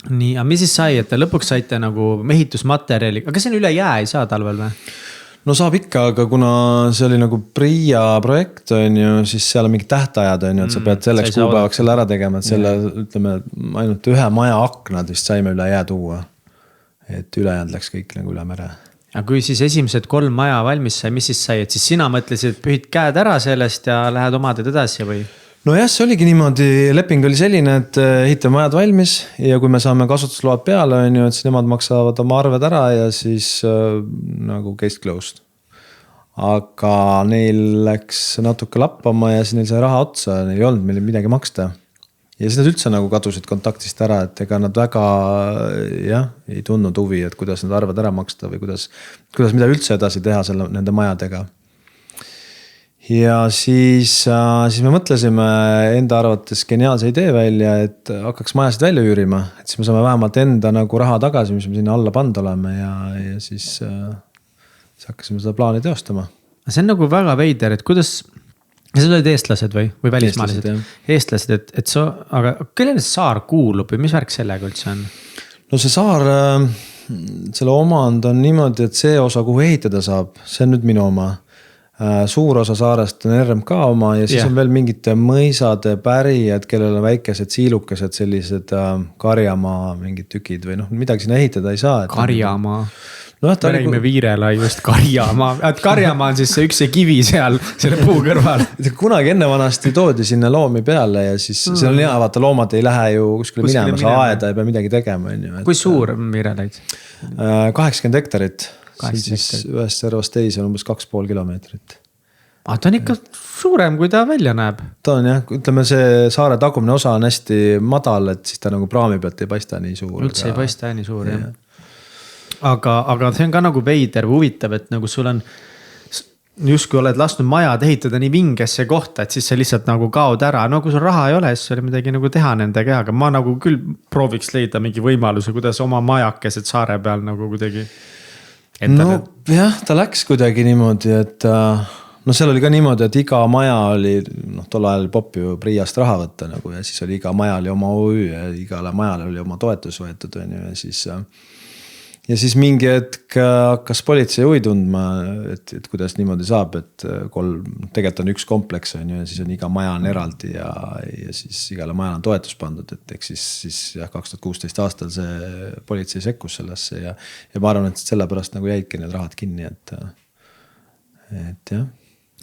Nii, aga mis siis sai, et te lõpuks saite nagu mehitusmaterjali, aga see on üle jää ei saa talvel või? No saab ikka, aga kuna see oli nagu PRIA projekt, siis seal on mingid tähtajad, et sa pead selleks kuupäevaks selle ära tegema, et selle, ütleme, ainult 1 maja aknad vist saime üle jää tuua. Et ülejäänud läks kõik nagu üle mere. Ja kui siis esimesed 3 maja valmis sai, mis siis sai, et siis sina mõtlesid, et pühid käed ära sellest ja lähed omaded edasi või? No jah, see oligi niimoodi, leping oli selline, et ehitame majad valmis ja kui me saame kasutusload peale, et siis nemad maksavad oma arved ära ja siis nagu case closed. Aga neil läks natuke lappama ja siis neil sai raha otsa, neil ei olnud meil midagi maksta. Ja siis nad üldse nagu kadusid kontaktist ära, et ega nad väga ei tundnud huvi, et kuidas need arved ära maksta või kuidas mida üldse edasi teha nende majadega. ja siis me mõtlesime enda arvates geniaalse idee välja, et hakkaks majasid välja üürima, et siis me saame vähemalt enda nagu raha tagasi, mis me sinna alla pannud oleme ja siis hakkasime seda plaani teostama. See on nagu väga veider, et kuidas, seal olid eestlased või välismaalased? Eestlased, et aga kellele see saar kuulub või mis värk sellega üldse on? No see saar, selle omand on niimoodi, et see osa, kuhu ehitada saab, see on nüüd minu oma. Suur osa saarest on RMK oma ja siis on veel mingite mõisade pärijad, kellel on väikesed siilukesed, sellised karjamaa mingid tükid või noh, midagi sinna ehitada ei saa. Karjamaa. No, me räägime Viirelaidust Karjamaa. Karjamaa on siis see üks kivi seal, selle puu kõrval. Kunagi enne vanasti toodi sinna loomi peale ja siis see on hea, vaata loomad ei lähe ju kuskile minema, sa aeda ei pea midagi tegema. Kui suur on Viirelaid? 80 hektarit. Siis ühest servast teise on umbes 2,5 kilomeetrit. Ta on ikka suurem, kui ta välja näeb. Ta on jah, ütleme see saare tagumine osa on hästi madal, et siis ta nagu praami pealt ei paista nii suur. Üldse ei paista nii suur, jah. Aga see on ka nagu veider või huvitav, et nagu sul on just kui oled lasknud majad ehitada nii vingesse kohta, et siis see lihtsalt nagu kaod ära. No kui sul raha ei ole, siis oli midagi nagu teha nendega, aga ma nagu küll prooviks leida mingi võimaluse, kuidas oma majakesed saare peal nagu kuidagi no jah, ta läks kuidagi niimoodi, et no seal oli ka niimoodi, et iga maja oli, tol ajal popp ju Priiast raha võtta nagu ja siis oli iga maja oli oma OÜ ja igale majale oli oma toetus võetud ja siis mingi hetk hakkas politsei huvi tundma, et kuidas niimoodi saab, et tegelikult on üks kompleks on ju ja siis on iga maja on eraldi ja siis igale majale on toetus pandud, et eks siis jah, 2016 aastal see politsei sekkus sellesse ja ma arvan, et sellepärast nagu jäidki need rahad kinni, et jah.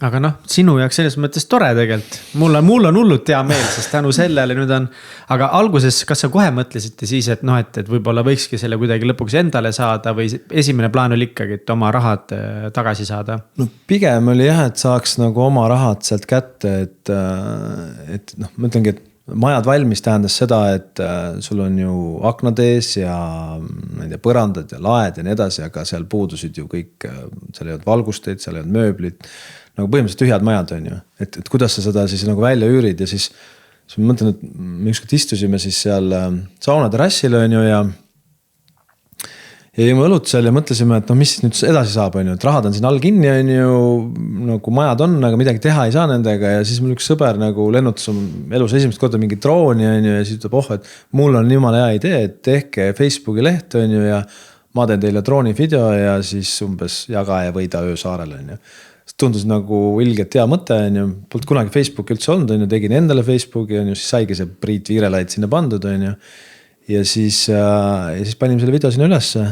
Aga sinu jaoks selles mõttes tore tegelikult. Mul on hullult hea meel, sest tänu sellele nüüd on, aga alguses, kas sa kohe mõtlesite siis, et et võib-olla võikski selle kuidagi lõpuks endale saada või esimene plaan oli ikkagi, et oma rahad tagasi saada? No pigem oli jah, et saaks nagu oma rahad sealt kätte, et ma ütlengi, et majad valmis tähendas seda, et sul on ju aknad ees ja põrandad ja laed ja nii edasi, aga seal puudusid ju kõik, seal ei olnud valgusteid, seal ei olnud mööblit. Nagu põhimõtteliselt tühjad majad on ju, et kuidas sa seda siis nagu välja üürid ja siis ma mõtlen, et me ükskord istusime siis seal sauna terrassil on ju ja jõime õlut seal ja mõtlesime, et mis nüüd edasi saab on ju, et rahad on siin all kinni on ju, nagu majad on, aga midagi teha ei saa nendega ja siis mul üks sõber nagu lennutas elus esimest korda mingi drooni on ju ja siis ütleb, et mul on jumala hea idee, et tehke Facebooki leht on ju ja ma teen teile drooni video ja siis umbes jaga ja võida öö saarel on ju. Tundus nagu ilgelt hea mõte on ju, polnud kunagi Facebooki üldse olnud on ju, tegin endale Facebooki on ju, siis saigi see Priit Viirelaid sinna pandud on ju. Ja siis panime selle video sinna ülesse.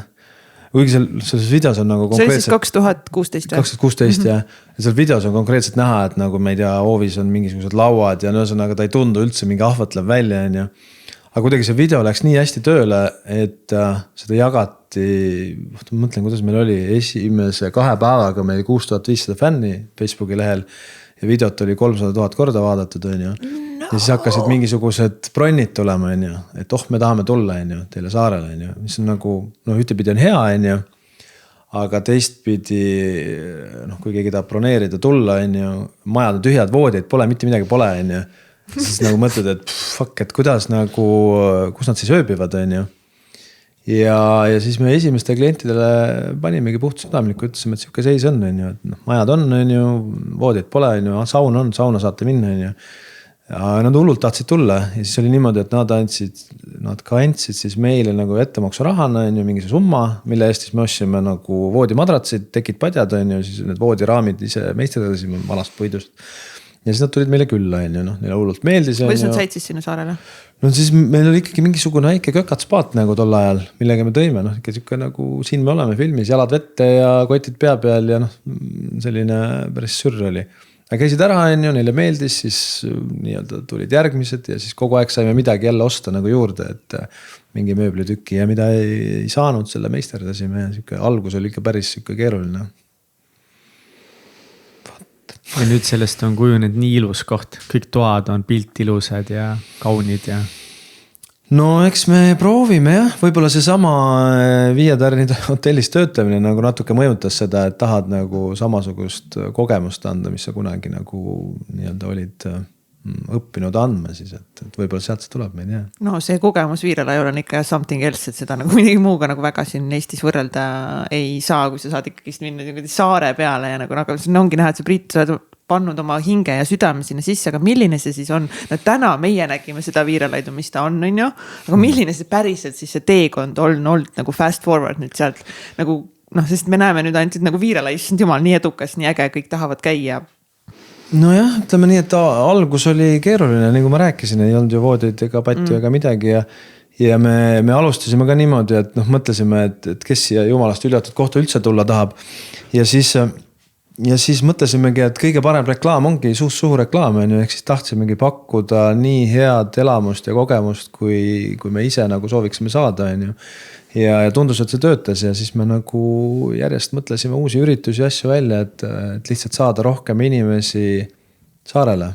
Kuigi selles videos on nagu konkreetselt... See oli siis 2016 või? 2016 ja seal videos on konkreetselt näha, et nagu ma ei tea, hoovis on mingisugused lauad ja ühesõnaga ta ei tundu üldse mingi ahvatlev välja on ju. Aga kuidagi see video läks nii hästi tööle, et seda jagati, ma mõtlen, kuidas meil oli esimese 2 päevaga meil 6500 fänni Facebooki lehel ja videot oli 300 000 korda vaadatud on ju. Ja siis hakkasid mingisugused bronnid tulema on ju, et me tahame tulla on ju, teile saarele on ju, mis on nagu, ühtepidi on hea on ju, aga teistpidi, kui keegi tahab broneerida tulla on ju, majad on tühjad, voodid pole, mitte midagi pole on ju. Siis nagu mõtled, et fuck, et kuidas nagu, kus nad siis ööbivad on ju. Ja siis me esimeste klientidele panimegi puht südamlikku, ütlesime, et siuke seis on ju, et majad on ju, voodid pole on ju, sauna saate minna on ju. Ja nad hullult tahtsid tulla ja siis oli niimoodi, et nad andsid siis meile nagu ettemaksu rahana on ju mingi summa, mille eest siis me ostsime nagu voodimadratsid, tekid padjad on ju, siis need voodiraamid ise meisterdasime vanast puidust. Ja siis nad tulid meile külla on ju, neile hullult meeldis. Kuidas nad said siis sinna saarele? No siis meil oli ikkagi mingisugune väike kökatspaat nagu tol ajal, millega me tõime, ikka siuke nagu siin me oleme filmis, jalad vette ja kotid pea peal ja selline päris sürr oli. Aga käisid ära on ju, neile meeldis, siis nii-öelda tulid järgmised ja siis kogu aeg saime midagi jälle osta nagu juurde, et mingi mööblitükki ja mida ei saanud, selle meisterdasime ja algus oli ikka päris keeruline. Ja nüüd sellest on kujunenud nii ilus koht, kõik toad on pilt ilusad ja kaunid ja. no eks me proovime jah, võib-olla seesama Viie Tärnide hotellis töötamine nagu natuke mõjutas seda, et tahad nagu samasugust kogemust anda, mis sa kunagi nagu nii-öelda olid õppinud andma siis, et võib-olla sealt see tuleb meil jah. No see kogemus Viirelaiul on ikka something else, et seda nagu midagi muuga nagu väga siin Eestis võrrelda ei saa, kui sa saad ikkagist minna saare peale ja nagu siin ongi näha, et see Priit, sa oled pannud oma hinge ja südame sinna sisse, aga milline see siis on? No täna meie nägime seda Viirelaidu, mis ta on ju, aga milline see päriselt siis see teekond on olnud nagu fast forward nüüd sealt nagu sest me näeme nüüd ainult nagu Viirelai, issand jumal, nii edukas, nii äge, kõik tahavad käia. Nojah, ütleme nii, et algus oli keeruline, nagu ma rääkisin, ei olnud ju voodid ega patju ega midagi ja me alustasime ka niimoodi, et mõtlesime, et kes siia jumalast üljatud kohta üldse tulla tahab ja siis mõtlesimegi, et kõige parem reklaam ongi suust suhu reklaam, ehk siis tahtsimegi pakkuda nii head elamust ja kogemust, kui me ise nagu sooviksime saada. Ja tundus, et see töötas ja siis me nagu järjest mõtlesime uusi üritusi ja asju välja, et lihtsalt saada rohkem inimesi saarele.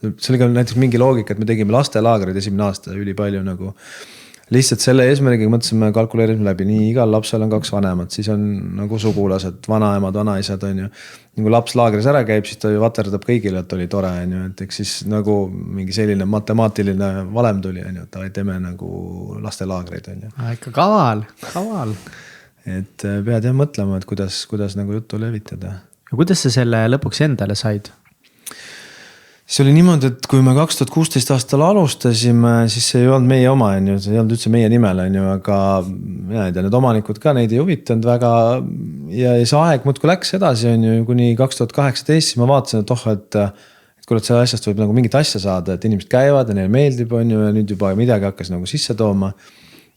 See oli ka näiteks mingi loogika, et me tegime lastelaagrid esimene aasta üli palju nagu. Lihtsalt selle eesmärgiga mõtlesime, kalkuleerisime läbi, nii igal lapsel on 2 vanemat, siis on nagu sugulased, vanaemad, vanaisad on ju. Nagu laps laagris ära käib, siis ta ju vaterdab kõigile, et oli tore on ju, et eks siis nagu mingi selline matemaatiline valem tuli on ju, et teeme nagu lastelaagreid on ju. Ikka kaval. Et pead jah mõtlema, et kuidas nagu juttu levitada. Ja kuidas sa selle lõpuks endale said? See oli niimoodi, et kui me 2016 aastal alustasime, siis see ei olnud meie oma, see ei olnud üldse meie nimel, aga need omanikud ka neid ei huvitanud väga ja see aeg muudkui läks edasi, kuni 2018, siis ma vaatasin, et kuule, selle asjast võib nagu mingit asja saada, et inimesed käivad ja neile meeldib ja nüüd juba midagi hakkas nagu sisse tooma.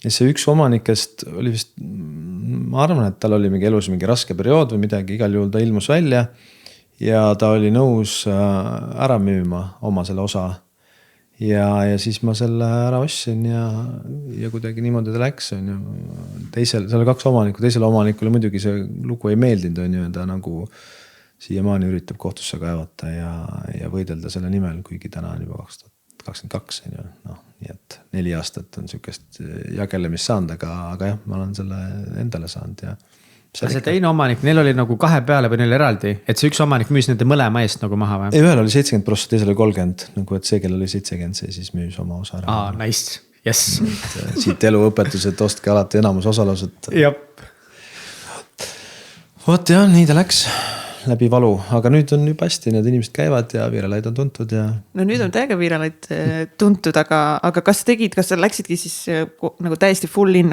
Ja see üks omanikest oli vist, ma arvan, et tal oli mingi elus mingi raske periood või midagi, igal juhul ta ilmus välja. Ja ta oli nõus ära müüma oma selle osa. Ja siis ma selle ära ostsin ja kuidagi niimoodi ta läks. Seal oli 2 omanikku, teisele omanikule muidugi see lugu ei meeldinud. Ta nagu siiamaani üritab kohtusse kaevata ja võidelda selle nimel, kuigi täna on juba 2022. Nii et 4 aastat on sükest jagelemist saanud, aga jah, ma olen selle endale saanud ja see teine omanik, neil oli nagu 2 peale või neil eraldi, et see üks omanik müüs nende mõlema eest nagu maha või? Ei, ühel oli 70%, teisel oli 30%, nagu et see, kellel oli 70%, see siis müüs oma osa ära. Nice, yes. Siit eluõpetus, et ostke alati enamus osalused. Jop. Vot jah, nii ta läks läbi valu, aga nüüd on juba hästi, need inimesed käivad ja Viirelaid on tuntud ja. No nüüd on täiega Viirelaid tuntud, aga kas sa läksidki siis nagu täiesti full in,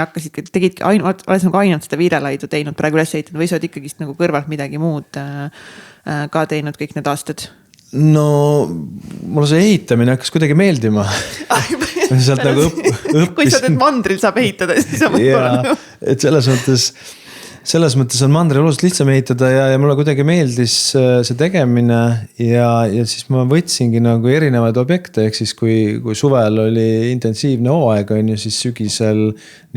tegidki oled nagu ainult seda Viirelaidu teinud, praegu üles ehitanud või sa oled ikkagist nagu kõrvalt midagi muud ka teinud kõik need aastad? No mulle see ehitamine hakkas kuidagi meeldima. Sealt nagu õppisin. Kui sa teed mandril saab ehitada, siis on ja, et selles mõttes on mandri oluliselt lihtsam ehitada ja mulle kuidagi meeldis see tegemine ja siis ma võtsingi nagu erinevaid objekte, ehk siis kui suvel oli intensiivne hooaeg on ju, siis sügisel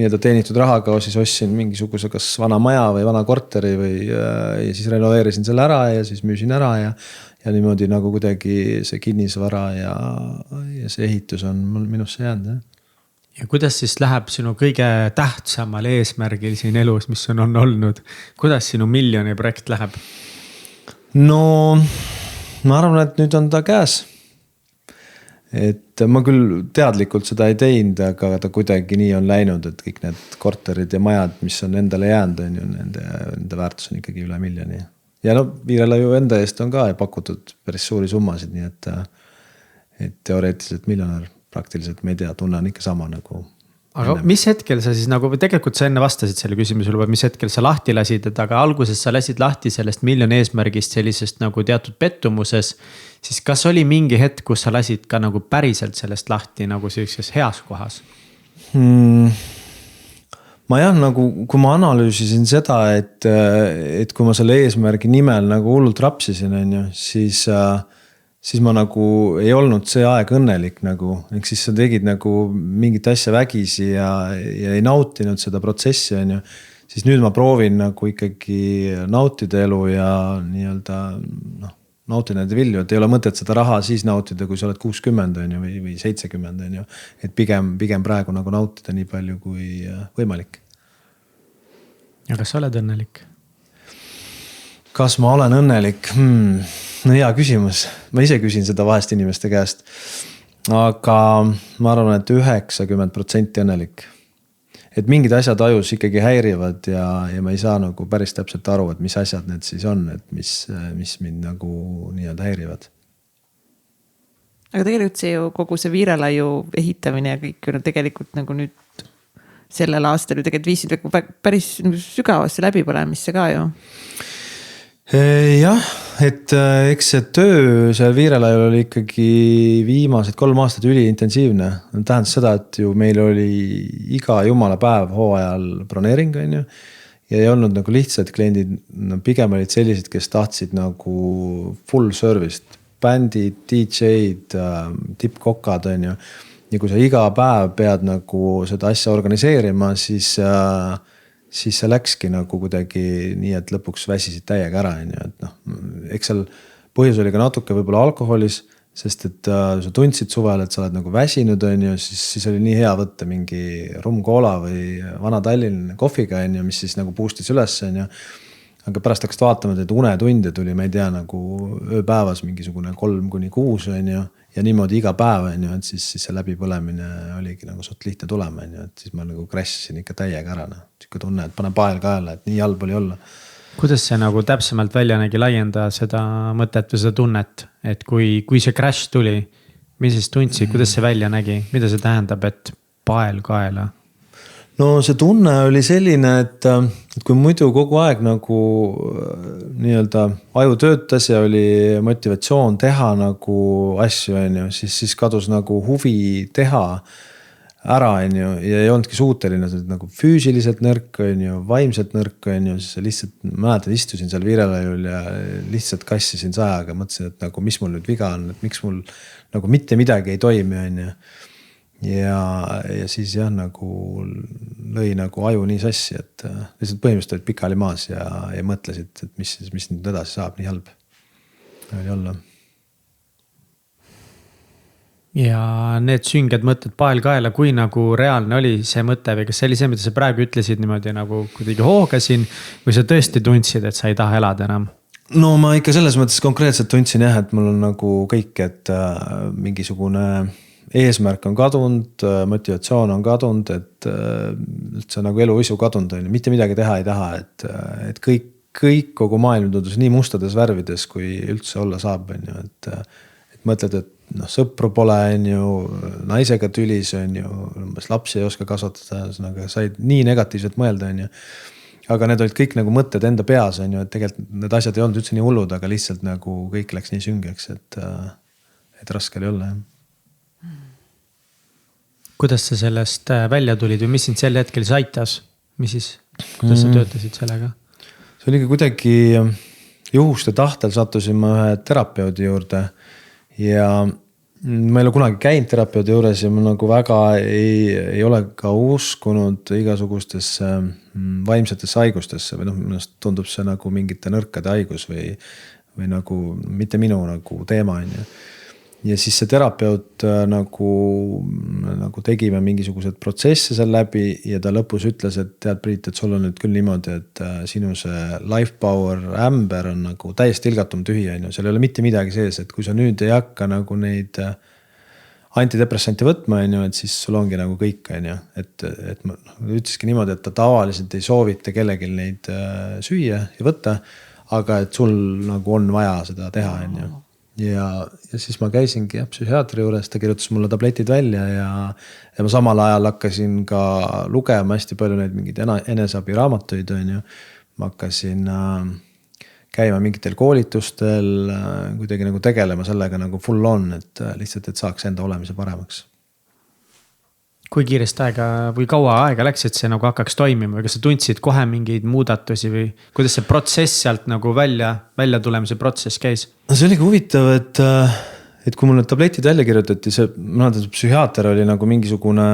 nii-öelda teenitud rahaga siis ostsin mingisuguse kas vana maja või vana korteri ja siis renoveerisin selle ära ja siis müüsin ära ja niimoodi nagu kuidagi see kinnisvara ja see ehitus on mul minusse jäänud. Ja kuidas siis läheb sinu kõige tähtsamal eesmärgil siin elus, mis on olnud? Kuidas sinu miljoni projekt läheb? No ma arvan, et nüüd on ta käes. Et ma küll teadlikult seda ei teinud, aga ta kuidagi nii on läinud, et kõik need korterid ja majad, mis on endale jäänud, on ju, nende väärtus on ikkagi üle miljoni. Ja Viirelaiu enda eest on ka pakutud päris suuri summasid, nii et teoreetiliselt miljonär. Praktiliselt me ei tea, tunne on ikka sama nagu. Aga mis hetkel sa siis nagu, tegelikult sa enne vastasid selle küsimusele, mis hetkel sa lahti lasid, et aga alguses sa lasid lahti sellest miljoni eesmärgist sellisest nagu teatud pettumuses, siis kas oli mingi hetk, kus sa lasid ka nagu päriselt sellest lahti nagu sellises heas kohas? Ma jah, nagu kui ma analüüsisin seda, et kui ma selle eesmärgi nimel nagu hullult rapsisin, on ju, siis ma nagu ei olnud see aeg õnnelik nagu, ehk siis sa tegid nagu mingit asja vägisi ja ei nautinud seda protsessi, on ju. Siis nüüd ma proovin nagu ikkagi nautida elu ja nii-öelda nautida neid vilju, et ei ole mõtet seda raha siis nautida, kui sa oled 60 on ju, või 70 on ju. Et pigem praegu nagu nautida nii palju kui võimalik. Ja kas sa oled õnnelik? Kas ma olen õnnelik? No hea küsimus. Ma ise küsin seda vahest inimeste käest. Aga ma arvan, et 90% õnnelik. Et mingid asjad ajus ikkagi häirivad ja ma ei saa nagu päris täpselt aru, et mis asjad need siis on, et mis mind nagu nii-öelda häirivad. Aga tegelikult see ju kogu see viirelaiu ehitamine ja kõik ju tegelikult nagu nüüd sellel aastal ju tegelikult viisid päris sügavasse läbipõlemisse ka ju. Jah, et eks see töö seal viirelaiul oli ikkagi viimased 3 aastat üliintensiivne. Tähendas seda, et ju meil oli iga jumala päev hooajal broneering on ju. Ja ei olnud nagu lihtsad kliendid, no pigem olid sellised, kes tahtsid nagu full service'd, bändid, DJ-d, tippkokad on ju. Ja kui sa iga päev pead nagu seda asja organiseerima, siis see läkski nagu kuidagi nii, et lõpuks väsisid täiega ära. Et noh, eks seal põhjus oli ka natuke võib-olla alkoholis, sest et sa tundsid suvel, et sa oled nagu väsinud on ju, siis oli nii hea võtta mingi rumkoola või vana Tallinna kohviga on ju, mis siis nagu boostis üles on ju. Aga pärast hakkasid vaatama, et unetunde tuli, ma ei tea, nagu ööpäevas mingisugune 3-6 on ju. Ja niimoodi iga päev on ju, et siis see läbipõlemine oligi nagu suht lihtne tulema on ju, et siis ma nagu crashisin ikka täiega ära. Siuke tunne, et panen pael kaela, et nii halb oli olla. Kuidas see nagu täpsemalt välja nägi, laienda seda mõtet või seda tunnet, et kui see crash tuli, mis siis tundsid, kuidas see välja nägi, mida see tähendab, et pael kaela? No see tunne oli selline, et kui muidu kogu aeg nagu nii-öelda aju töötas ja oli motivatsioon teha nagu asju on ju, siis kadus nagu huvi teha ära on ju ja ei olnudki suuteline nagu füüsiliselt nõrk on ju, vaimselt nõrk on ju, siis lihtsalt mäletad, istusin seal viirelaiul ja lihtsalt kassisin sajaga, mõtlesin, et nagu mis mul nüüd viga on, et miks mul nagu mitte midagi ei toimi on ju. Ja siis jah, nagu lõi nagu aju nii sassi, et lihtsalt põhimõtteliselt olid pikali maas ja mõtlesid, et mis nüüd edasi saab, nii halb oli olla. Ja need sünged mõtted pael kaela, kui nagu reaalne oli see mõte või kas see oli see, mida sa praegu ütlesid niimoodi nagu kuidagi hoogasin või sa tõesti tundsid, et sa ei taha elada enam? No ma ikka selles mõttes konkreetselt tundsin jah, et mul on nagu kõik, et mingisugune eesmärk on kadunud, motivatsioon on kadunud, et üldse nagu eluisu kadunud on, mitte midagi teha ei taha, et kõik kogu maailm tundus nii mustades värvides, kui üldse olla saab, on ju, et mõtled, et noh, sõpru pole, on ju, naisega tülis, on ju, lapsi ei oska kasvatada, aga said nii negatiivselt mõelda, on ju. Aga need olid kõik nagu mõtted enda peas, on ju, et tegelikult need asjad ei olnud üldse nii hullud, aga lihtsalt nagu kõik läks nii süngeks, et raske oli olla, jah. Kuidas sa sellest välja tulid või mis sind sel hetkel siis aitas? Kuidas sa töötasid sellega? See oligi kuidagi juhuste tahtel sattusin ma ühe terapeudi juurde ja ma ei ole kunagi käinud terapeudi juures ja ma nagu väga ei ole ka uskunud igasugustesse vaimsetesse haigustesse või noh, minust tundub see nagu mingite nõrkade haigus või nagu mitte minu nagu teema on ju. Ja siis see terapeut nagu tegime mingisugused protsesse seal läbi ja ta lõpus ütles, et tead Priit, et sul on nüüd küll niimoodi, et sinu see life power ämber on nagu täiesti ilgatum tühi on ju. Seal ei ole mitte midagi sees, et kui sa nüüd ei hakka nagu neid antidepressanti võtma on ju, et siis sul ongi nagu kõik on ju. Et ma ütleski niimoodi, et ta tavaliselt ei soovita kellelgi neid süüa ja võtta, aga et sul nagu on vaja seda teha on ju. Ja siis ma käisingi psühhiaatri juures, ta kirjutas mulle tabletid välja ja ma samal ajal hakkasin ka lugema hästi palju neid mingid eneseabi raamatuid on ju. Ma hakkasin käima mingitel koolitustel, kuidagi nagu tegelema sellega nagu full on, et lihtsalt, et saaks enda olemise paremaks. Kui kiiresti aega või kaua aega läks, et see nagu hakkaks toimima või kas sa tundsid kohe mingeid muudatusi või kuidas see protsess sealt nagu välja tulemise protsess käis? See oligi huvitav, et kui mul need tabletid välja kirjutati, see psühhiaater oli nagu mingisugune,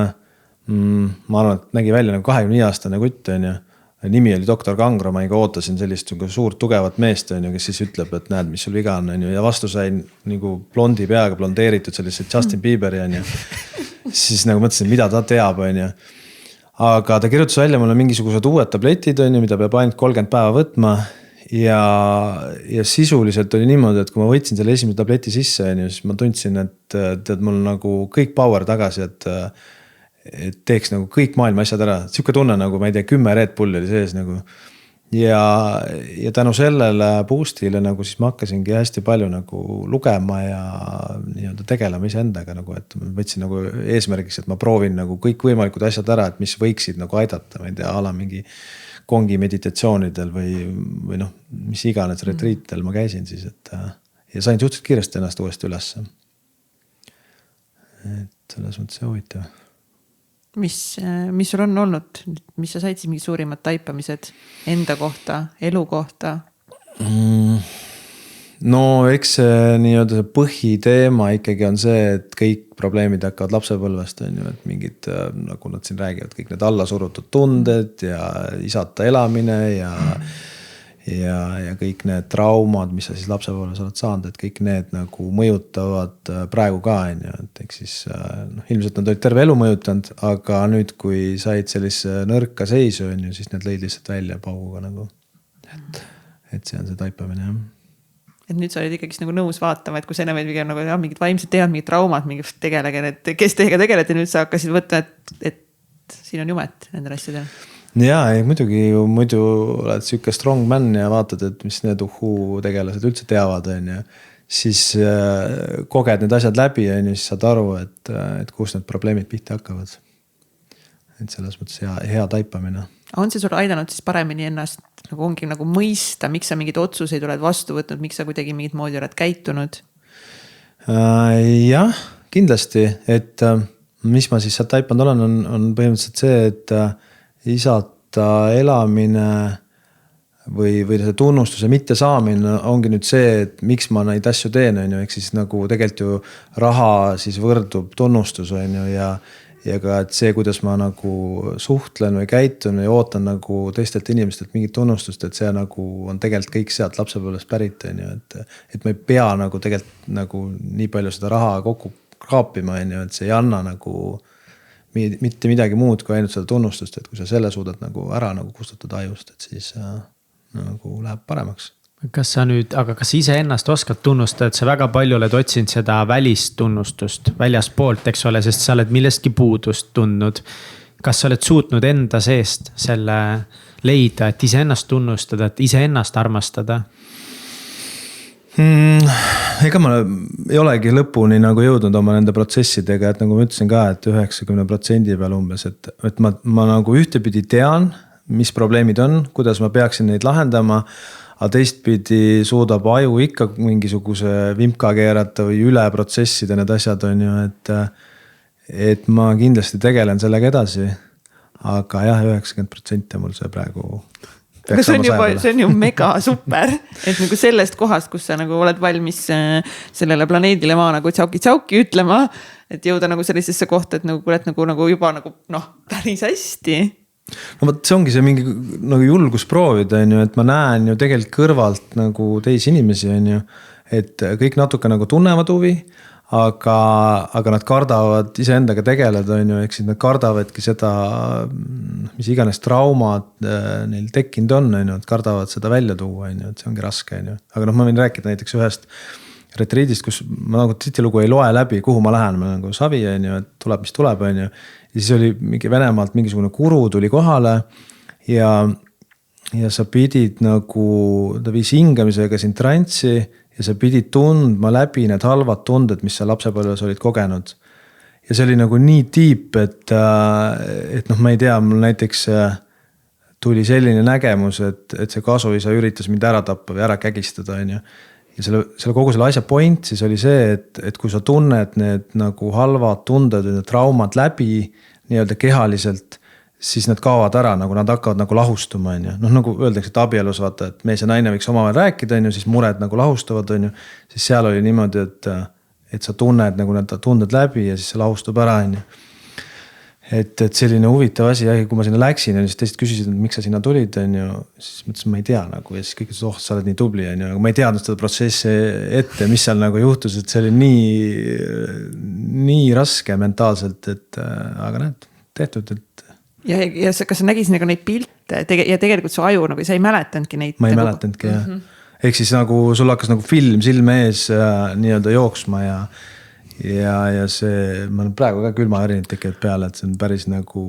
ma arvan, et nägi välja nagu 25-aastane kutt on ju. nimi oli doktor Kangro, ma ikka ootasin sellist suurt tugevat meest, on ju, kes siis ütleb, et näed, mis sul viga on ju, ja vastu sain nagu blondi peaga blondeeritud sellised Justin Bieberi, on ju. Siis nagu mõtlesin, mida ta teab, on ju. Aga ta kirjutas välja mulle mingisugused uued tabletid, on ju, mida peab ainult 30 päeva võtma. Ja sisuliselt oli niimoodi, et kui ma võtsin selle esimese tableti sisse, on ju, siis ma tundsin, et tead, mul nagu kõik power tagasi, et teeks nagu kõik maailma asjad ära. Siuke tunne nagu, ma ei tea, 10 Red Bulli oli sees nagu. Ja tänu sellele boostile nagu siis ma hakkasingi hästi palju nagu lugema ja nii-öelda tegelema iseendaga nagu, et ma võtsin nagu eesmärgiks, et ma proovin nagu kõik võimalikud asjad ära, et mis võiksid nagu aidata, ma ei tea, ala mingi kongi meditatsioonidel või noh, mis iganes retriitel ma käisin siis, et ja sain suhteliselt kiiresti ennast uuesti üles. Et selles mõttes see huvitav. Mis sul on olnud, mis sa said siis mingi suurimad taipamised enda kohta, elu kohta? No eks see nii-öelda see põhiteema ikkagi on see, et kõik probleemid hakkavad lapsepõlvest, on ju, et mingid, nagu nad siin räägivad, kõik need allasurutud tunded ja isata elamine ja kõik need traumad, mis sa siis lapsepõlves oled saanud, et kõik need nagu mõjutavad praegu ka, on ju, et eks siis ilmselt nad olid terve elu mõjutanud, aga nüüd, kui said sellise nõrka seisu, on ju, siis need lõid lihtsalt välja pauguga nagu, et see on see taipamine, jah. Et nüüd sa olid ikkagi nagu nõus vaatama, et kui sa enam pigem nagu mingid vaimsed teavad, mingid traumad, mingid tegelege, kes teiega tegelete, nüüd sa hakkasid võtma, et siin on jumet nendel asjadel. Jaa, muidugi muidu oled siuke strong man ja vaatad, et mis need tegelased üldse teavad, on ju. Siis koged need asjad läbi, on ju, siis saad aru, et kus need probleemid pihta hakkavad. Et selles mõttes hea taipamine. On see sul aidanud siis paremini ennast nagu ongi nagu mõista, miks sa mingid otsuseid oled vastu võtnud, miks sa kuidagi mingid moodi oled käitunud? Jah, kindlasti, et mis ma siis sealt taipanud olen, on põhimõtteliselt see, et isata elamine või see tunnustuse mitte saamine ongi nüüd see, et miks ma neid asju teen, on ju, ehk siis nagu tegelikult ju raha siis võrdub tunnustus, on ju, ja ka, et see, kuidas ma nagu suhtlen või käitun ja ootan nagu teistelt inimestelt mingit tunnustust, et see nagu on tegelikult kõik sealt lapsepõlvest pärit, on ju, et ma ei pea nagu tegelikult nagu nii palju seda raha kokku kraapima, on ju, et see ei anna nagu mitte midagi muud kui ainult seda tunnustust, et kui sa selle suudad nagu ära nagu kustutada ajust, et siis nagu läheb paremaks. Kas sa iseennast oskad tunnustada, et sa väga palju oled otsinud seda välist tunnustust väljaspoolt, eks ole, sest sa oled millestki puudust tundnud. Kas sa oled suutnud enda seest selle leida, et iseennast tunnustada, et iseennast armastada? Ega ma ei olegi lõpuni nagu jõudnud oma nende protsessidega, et nagu ma ütlesin ka, et 90% peal umbes, et ma nagu ühtepidi tean, mis probleemid on, kuidas ma peaksin neid lahendama, aga teistpidi suudab aju ikka mingisuguse vimka keerata või üle protsessida need asjad, on ju, et ma kindlasti tegelen sellega edasi, aga jah, 90% mul see praegu see on ju mega super, et nagu sellest kohast, kus sa nagu oled valmis sellele planeedile maa nagu tsauki ütlema, et jõuda nagu sellisesse kohta, et nagu kuuled nagu juba nagu päris hästi. No võt, see ongi see mingi nagu julgus proovida, on ju, et ma näen ju tegelikult kõrvalt nagu teisi inimesi, on ju, et kõik natuke nagu tunnevad huvi, aga nad kardavad iseendaga tegeleda, on ju, ehk siis nad kardavadki seda, mis iganes traumad neil tekkinud on, et kardavad seda välja tuua, on ju, et see ongi raske, on ju. Aga ma võin rääkida näiteks ühest retriidist, kus ma nagu tihtilugu ei loe läbi, kuhu ma lähen, ma nagu savi, on ju, et tuleb, mis tuleb, on ju. Ja siis oli Venemaalt mingisugune guru tuli kohale ja sa pidid nagu, ta viis hingamisega sind trantsi ja sa pidid tundma läbi need halvad tunded, mis sa lapsepõlves olid kogenud. Ja see oli nagu nii deep, et ma ei tea, mul näiteks tuli selline nägemus, et see kasuisa üritas mind ära tappa või ära kägistada, on ju. Ja selle kogu selle asja point siis oli see, et kui sa tunned need nagu halvad tunded või need traumad läbi nii-öelda kehaliselt, siis need kaovad ära, nagu nad hakkavad nagu lahustuma, on ju. Nagu öeldakse, et abielus vaata, et mees ja naine võiks omavahel rääkida, on ju, siis mured nagu lahustuvad, on ju. Siis seal oli niimoodi, et sa tunned nagu need tunded läbi ja siis see lahustub ära, on ju. et selline huvitav asi, kui ma sinna läksin ja siis teised küsisid, et miks sa sinna tulid, on ju. Siis mõtlesin, ma ei tea nagu ja siis kõik ütlesid, sa oled nii tubli, on ju. Aga ma ei teadnud seda protsessi ette, mis seal nagu juhtus, et see oli nii raske mentaalselt, et aga näed, tehtud, et. Ja kas sa nägis nagu neid pilte ja tegelikult su aju nagu sa ei mäletanudki neid? Ma ei mäletanudki jah. Ehk siis nagu sul hakkas nagu film silme ees nii-öelda jooksma ja see, ma olen praegu ka külmavärinid tekivad peale, et see on päris nagu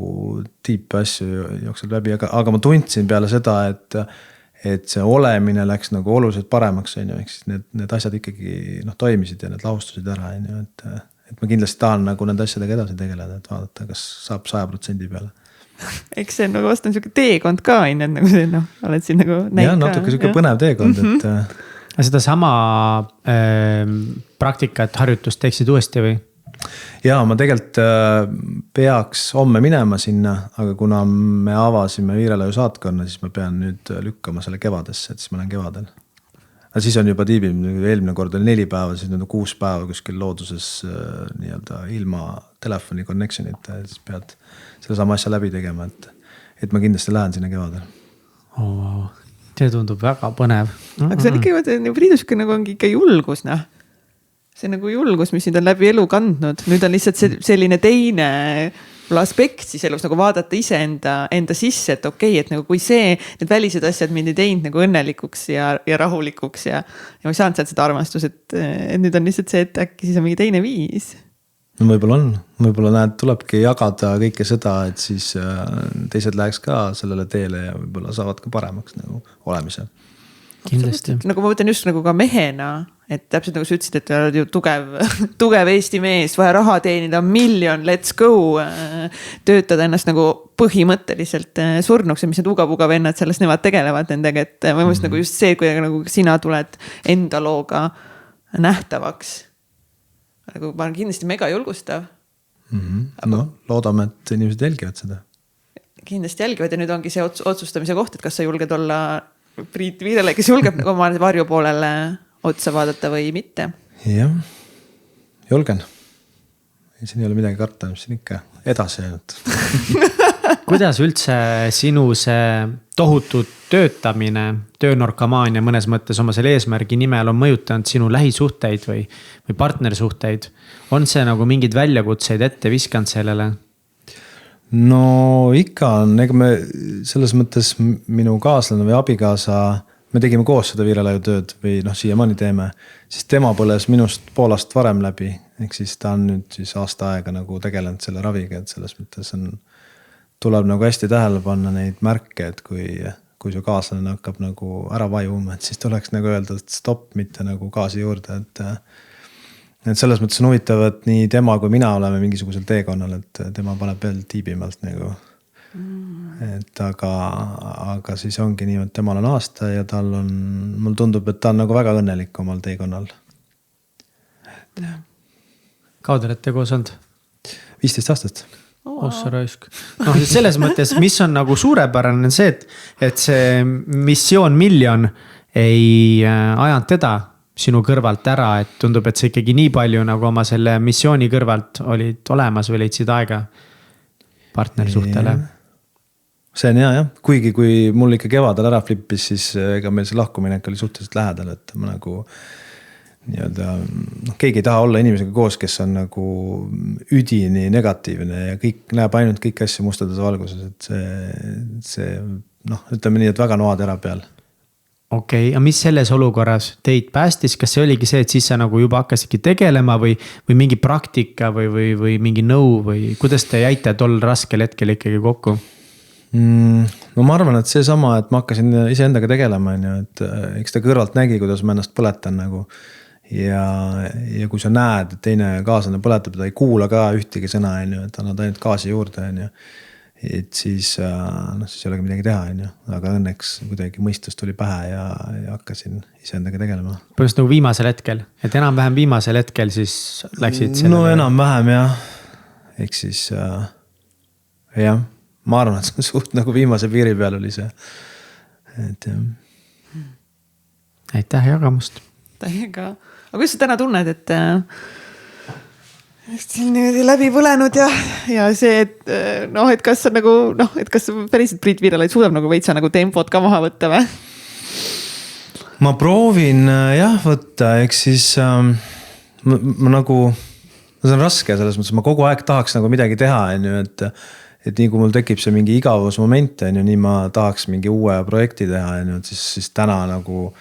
tiip asju jookseb läbi, aga ma tundsin peale seda, et see olemine läks nagu oluliselt paremaks, on ju, ehk siis need asjad ikkagi toimisid ja need lahustusid ära, on ju, et ma kindlasti tahan nagu nende asjadega edasi tegeleda, et vaadata, kas saab 100% peale. Eks see nagu vast on siuke teekond ka, on et nagu see, oled siin nagu näid ka. Natuke siuke põnev teekond, et seda sama praktikat, harjutust teeksid uuesti või? Jaa, ma tegelikult peaks homme minema sinna, aga kuna me avasime Viirelaiu saatkonna, siis ma pean nüüd lükkama selle kevadesse, et siis ma lähen kevadel. Aga siis on juba tiibim, eelmine kord oli 4 päeva, siis nüüd on 6 päeva kuskil looduses nii-öelda ilma telefoni connection'ita, siis pead selle sama asja läbi tegema, et ma kindlasti lähen sinna kevadel. Oh, wow. See tundub väga põnev. Aga see on ikka, Priiduski nagu ongi ikka julgus, See on nagu julgus, mis nüüd on läbi elu kandnud. Nüüd on lihtsalt selline teine aspekt siis elus nagu vaadata enda sisse, et okei, et nagu kui need välised asjad mind ei teinud nagu õnnelikuks ja rahulikuks ja ma ei saanud sealt seda armastus, et nüüd on lihtsalt see, et äkki siis on mingi teine viis. No võib-olla näed, tulebki jagada kõike seda, et siis teised läheks ka sellele teele ja võib-olla saavad ka paremaks nagu olemise. Kindlasti. Nagu ma võtan just nagu ka mehena, et täpselt nagu sa ütlesid, et oled ju tugev Eesti mees, vaja raha teenida, 1 miljon, let's go, töötada ennast nagu põhimõtteliselt surnuks ja mis need uga-puga vennad sellest nemad tegelevad nendega, et ma mõtlen nagu just see, kui nagu sina tuled enda looga nähtavaks. Nagu ma olen kindlasti mega julgustav. No, loodame, et inimesed jälgivad seda. Kindlasti jälgivad ja nüüd ongi see otsustamise koht, et kas sa julged olla Priit Viirelaiu, kes julgeb nagu oma varju poolele otsa vaadata või mitte. Jah, julgen. Siin ei ole midagi karta, mis siin ikka edasi jäänud. Kuidas üldse sinu see tohutu töötamine, töönorkamaania mõnes mõttes oma selle eesmärgi nimel on mõjutanud sinu lähisuhteid või partnersuhteid? On see nagu mingid väljakutseid ette viskanud sellele? No ikka on, ega me selles mõttes minu kaaslane või abikaasa, me tegime koos seda Viirelaiu tööd või siiamaani teeme, siis tema põles minust poolast varem läbi, ehk siis ta on nüüd siis aasta aega nagu tegelenud selle raviga, et selles mõttes tuleb nagu hästi tähele panna neid märke, et kui su kaaslane hakkab nagu ära vajuma, et siis tuleks nagu öelda, et stopp, mitte nagu gaasi juurde, et selles mõttes on huvitav, et nii tema kui mina oleme mingisugusel teekonnal, et tema paneb veel tiibimalt nagu. Et aga siis ongi nii, et temal on aasta ja mul tundub, et ta on nagu väga õnnelik omal teekonnal. Kaua te olete koos olnud? 15 aastat. Ossa raisk. Selles mõttes, mis on nagu suurepärane, on see, et see missioon 1 miljon ei ajanud teda sinu kõrvalt ära, et tundub, et see ikkagi nii palju nagu oma selle missiooni kõrvalt olid olemas või leidsid aega partnersuhtele. See on hea, kuigi kui mul ikka kevadel ära flippis, siis ega meil see lahkuminek oli suhteliselt lähedal, et ma nagu nii-öelda, keegi ei taha olla inimesega koos, kes on nagu üdini negatiivne ja kõik näeb ainult kõik asju mustades valguses, et see ütleme nii, et väga noad ära peal. Okei, ja mis selles olukorras teid päästis? Kas see oligi see, et siis sa nagu juba hakkasidki tegelema või mingi praktika või mingi nõu või kuidas te jäite tol raskel hetkel ikkagi kokku? No ma arvan, et see sama, et ma hakkasin iseendaga tegelema, et eks ta kõrvalt nägi, kuidas ma ennast põletan nagu. Ja kui sa näed, et teine kaaslane põletab, ta ei kuula ka ühtegi sõna, et annad ainult gaasi juurde, et siis ei olegi midagi teha, aga õnneks kuidagi mõistus tuli pähe ja hakkasin iseendaga tegelema. Põhimõtteliselt nagu viimasel hetkel, et enam-vähem viimasel hetkel siis läksid sellele? No enam-vähem jah, ehk siis jah, ma arvan, et see suht nagu viimase piiri peal oli see, et jah. Aitäh jagamust. Täiega. Aga kuidas sa täna tunned, siin niimoodi läbi põlenud ja see, et noh, et kas on nagu noh, et kas päriselt Priit Viirelaid suudab nagu veitsa nagu tempot ka maha võtta või? Ma proovin jah võtta, eks siis ma nagu, see on raske selles mõttes, ma kogu aeg tahaks nagu midagi teha, on ju, et nii kui mul tekib see mingi igavusmoment, on ju, nii ma tahaks mingi uue projekti teha, on ju, et siis täna nagu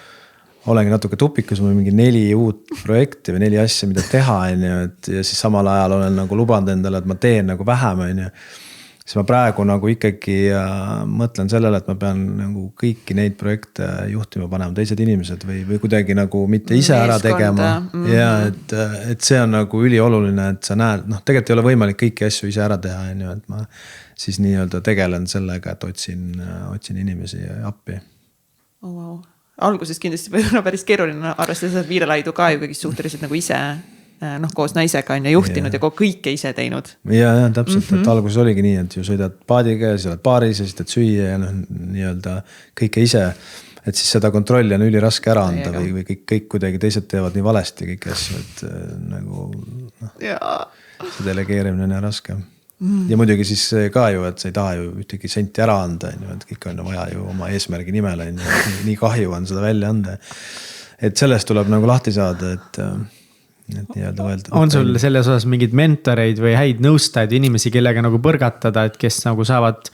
olengi natuke tupikus, mul on mingi 4 uut projekti või 4 asja, mida teha, on ju, et ja siis samal ajal olen nagu lubanud endale, et ma teen nagu vähem, on ju. Siis ma praegu nagu ikkagi mõtlen sellele, et ma pean nagu kõiki neid projekte juhtima panema teised inimesed või kuidagi nagu mitte ise ära tegema. Ja et see on nagu ülioluline, et sa näed, noh, tegelikult ei ole võimalik kõiki asju ise ära teha, on ju, et ma siis nii-öelda tegelen sellega, et otsin inimesi appi. Oh, wow. Alguses kindlasti päris keeruline arvestades, et Viirelaidu ka ju kõigist suhteliselt nagu ise koos naisega on ja juhtinud ja kõike ise teinud. Ja täpselt, et alguses oligi nii, et ju sõidad paadiga ja siis oled baaris ja siis teed süüa ja nii-öelda kõike ise. Et siis seda kontrolli on üliraske ära anda või kõik kuidagi teised teevad nii valesti kõik asju, et nagu see delegeerimine on raske. Ja muidugi siis ka ju, et sa ei taha ju ühtegi senti ära anda, et kõik on vaja ju oma eesmärgi nimele, nii kahju on seda välja anda. Et sellest tuleb nagu lahti saada, et nii-öelda öelda. On sul selles osas mingid mentoreid või häid nõustajaid inimesi, kellega nagu põrgatada, et kes nagu saavad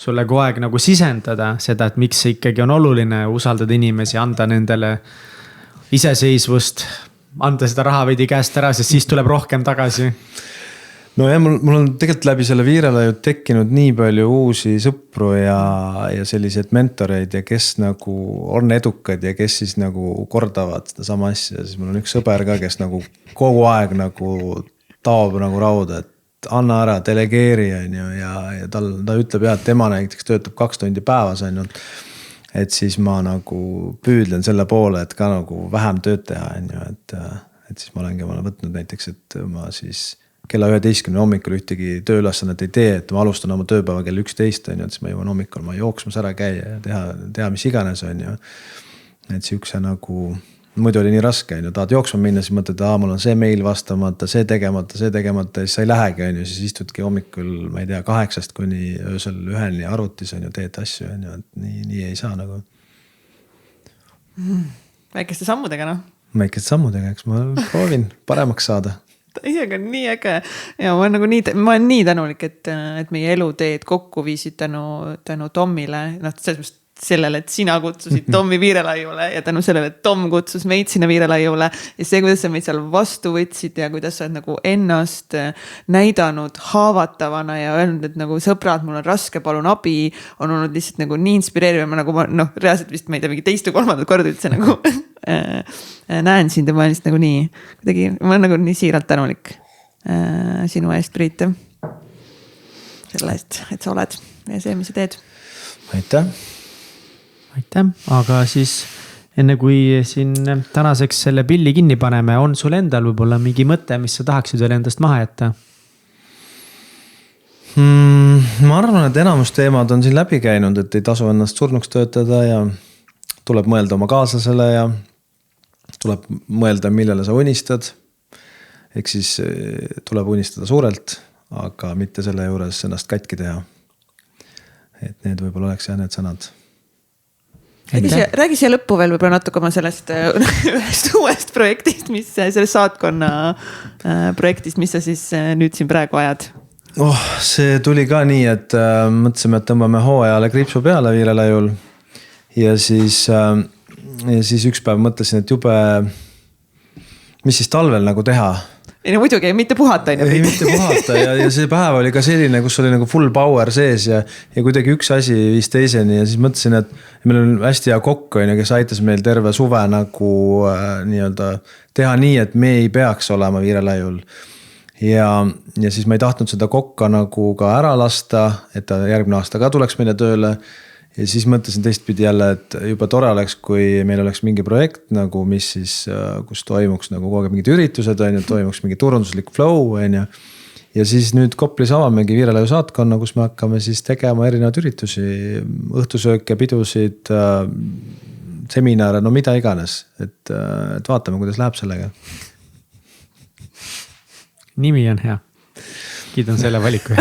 sulle kogu aeg nagu sisendada seda, et miks see ikkagi on oluline usaldada inimesi, anda nendele iseseisvust, anda seda raha veidi käest ära, sest siis tuleb rohkem tagasi. No ja mul on tegelikult läbi selle Viirelaiu tekkinud nii palju uusi sõpru ja sellised mentoreid ja kes nagu on edukad ja kes siis nagu kordavad seda sama asja. Siis mul on üks sõber ka, kes nagu kogu aeg nagu taob nagu rauda, et anna ära, delegeeri on ju, ja ta ütleb et tema näiteks töötab 2 tundi päevas on ju. Et siis ma nagu püüdlen selle poole, et ka nagu vähem tööd teha on ju, et siis ma olengi võtnud näiteks, et ma siis kella 11 hommikul ühtegi tööülesannet ei tee, et ma alustan oma tööpäeva kell 11 on ju, et siis ma jõuan hommikul ma jooksmas ära käia ja teha mis iganes on ju. Et siukse nagu, muidu oli nii raske on ju, tahad jooksma minna, siis mõtled, mul on see meil vastamata, see tegemata, siis sa ei lähegi on ju, siis istudki hommikul, ma ei tea, 8 kuni öösel 1 arvutis on ju, teed asju on ju, et nii ei saa nagu. Väikeste sammudega Väikeste sammudega, eks ma proovin paremaks saada. Isegi on nii äge ja ma olen nii tänulik, et meie eluteed kokku viisid tänu Tommile, sellele, et sina kutsusid Tommi Viirelaiule ja tänu sellele, et Tom kutsus meid sinna Viirelaiule ja see, kuidas sa meid seal vastu võtsid ja kuidas sa oled nagu ennast näidanud haavatavana ja öelnud, et nagu sõbrad, mul on raske, palun abi, on olnud lihtsalt nagu nii inspireeriv, ma nagu reaalselt vist ma ei tea, mingi 2. või 3. korda üldse nagu näen sind ja ma olen lihtsalt nagu nii, kuidagi, ma olen nagu nii siiralt tänulik sinu eest, Priit. Selle eest, et sa oled ja see, mis sa teed. Aitäh, aga siis enne kui siin tänaseks selle pilli kinni paneme, on sul endal võib-olla mingi mõte, mis sa tahaksid veel endast maha jätta? Ma arvan, et enamus teemad on siin läbi käinud, et ei tasu ennast surnuks töötada ja tuleb mõelda oma kaaslasele ja tuleb mõelda, millele sa unistad. Ehk siis tuleb unistada suurelt, aga mitte selle juures ennast katki teha. Et need võib-olla oleks need sõnad. Räägi siia lõppu veel võib-olla natuke oma sellest ühest uuest projektist, sellest saatkonna projektist, mis sa siis nüüd siin praegu ajad? See tuli ka nii, et mõtlesime, et tõmbame hooajale kriipsu peale Viirelaiul ja siis üks päev mõtlesin, et jube, mis siis talvel nagu teha. Ei no muidugi, mitte puhata. Ei mitte puhata ja see päev oli ka selline, kus oli nagu full power sees ja kuidagi üks asi viis teiseni ja siis mõtlesin, et meil on hästi hea kokk, kes aitas meil terve suve nagu nii-öelda teha nii, et me ei peaks olema Viirelaiul. Ja siis ma ei tahtnud seda kokka nagu ka ära lasta, et ta järgmine aasta ka tuleks meile tööle. Ja siis mõtlesin teistpidi jälle, et juba tore oleks, kui meil oleks mingi projekt, nagu mis siis, kus toimuks nagu kogu aeg mingid üritused, toimuks mingi turunduslik flow. Ja siis nüüd Koplis avamegi Viirelaiu saatkonna, kus me hakkame siis tegema erinevaid üritusi, õhtusööke, pidusid, seminare, no mida iganes. Et vaatame, kuidas läheb sellega. nimi on hea. Kiidan selle valiku.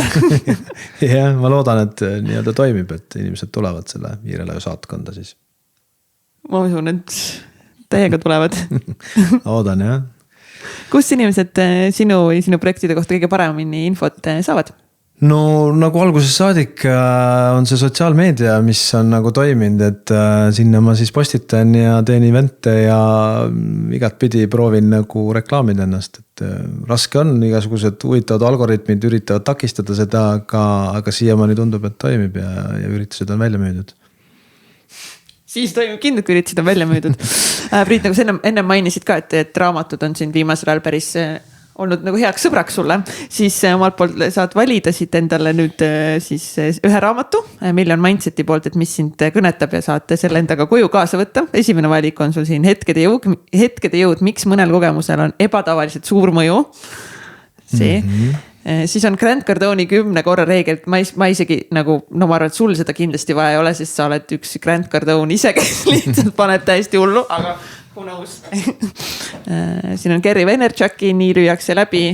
jah, ma loodan, et nii-öelda toimib, et inimesed tulevad selle Viirelaiu saatkonda siis. Ma usun, et täiega tulevad. loodan, jah. Kus inimesed sinu projektide kohta kõige paremini infot saavad? No nagu alguses saadik on see sotsiaalmeedia, mis on nagu toiminud, et sinna ma siis postitan ja teen evente ja igat pidi proovin nagu reklaamida ennast, et raske on, igasugused huvitavad algoritmid üritavad takistada seda, aga siiamaani tundub, et toimib ja üritused on välja müüdud. Siis toimib kindlasti, kui üritused on välja müüdud. Priit, nagu sa enne mainisid ka, et raamatud on siin viimasel ajal päris olnud nagu heaks sõbraks sulle, siis omalt poolt saad valida siit endale nüüd siis ühe raamatu Million Mindseti poolt, et mis sind kõnetab ja saate selle endaga koju kaasa võtta. Esimene valik on sul siin hetkede jõud, miks mõnel kogemusel on ebatavaliselt suur mõju. See. Siis on Grant Cardone'i 10 korra reegel, ma isegi nagu, no ma arvan, et sul seda kindlasti vaja ei ole, sest sa oled üks Grant Cardone ise, kes lihtsalt paneb täiesti hullu, aga who knows. Siin on Gary Vaynerchuki Nii lüüakse läbi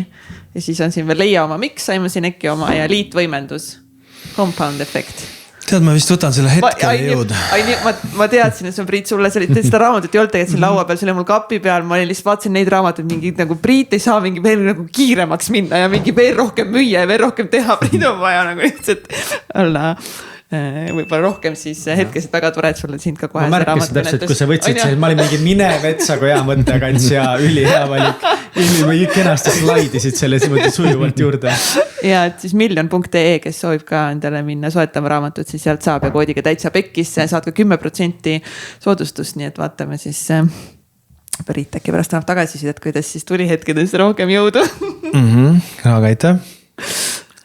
ja siis on siin veel Leia oma miks, Simon Sineki oma ja liitvõimendus, compound effect. Tead, ma vist võtan selle hetkele jõud. Ma teadsin, et see on Priit sulle, seda raamatut ei olnud tegelikult siin laua peal, see oli mul kapi peal, ma olin lihtsalt vaatasin neid raamatuid, mingi nagu Priit ei saa mingi veel nagu kiiremaks minna ja mingi veel rohkem müüa ja veel rohkem teha, Priit on vaja nagu lihtsalt olla võib-olla rohkem, siis hetkeliselt väga tore, et sulle sind ka kohe ma märkasin täpselt, kui sa võtsid see, ma olin mingi mine vetsa, kui hea mõttekants ja ülihea valik. Ilmi kenasti slaidisid selle sujuvalt juurde. Ja et siis million.ee, kes soovib ka endale minna soetama raamatut, siis sealt saab ja koodiga täitsa pekkis, saad ka 10% soodustust, nii et vaatame siis Priit äkki pärast annab tagasisidet, kuidas siis tuli hetkedest rohkem jõudu. Aga aitäh.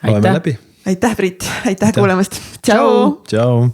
Loeme läbi. Aitäh, Priit. Aitäh kuulamast. Tšau. Tšau.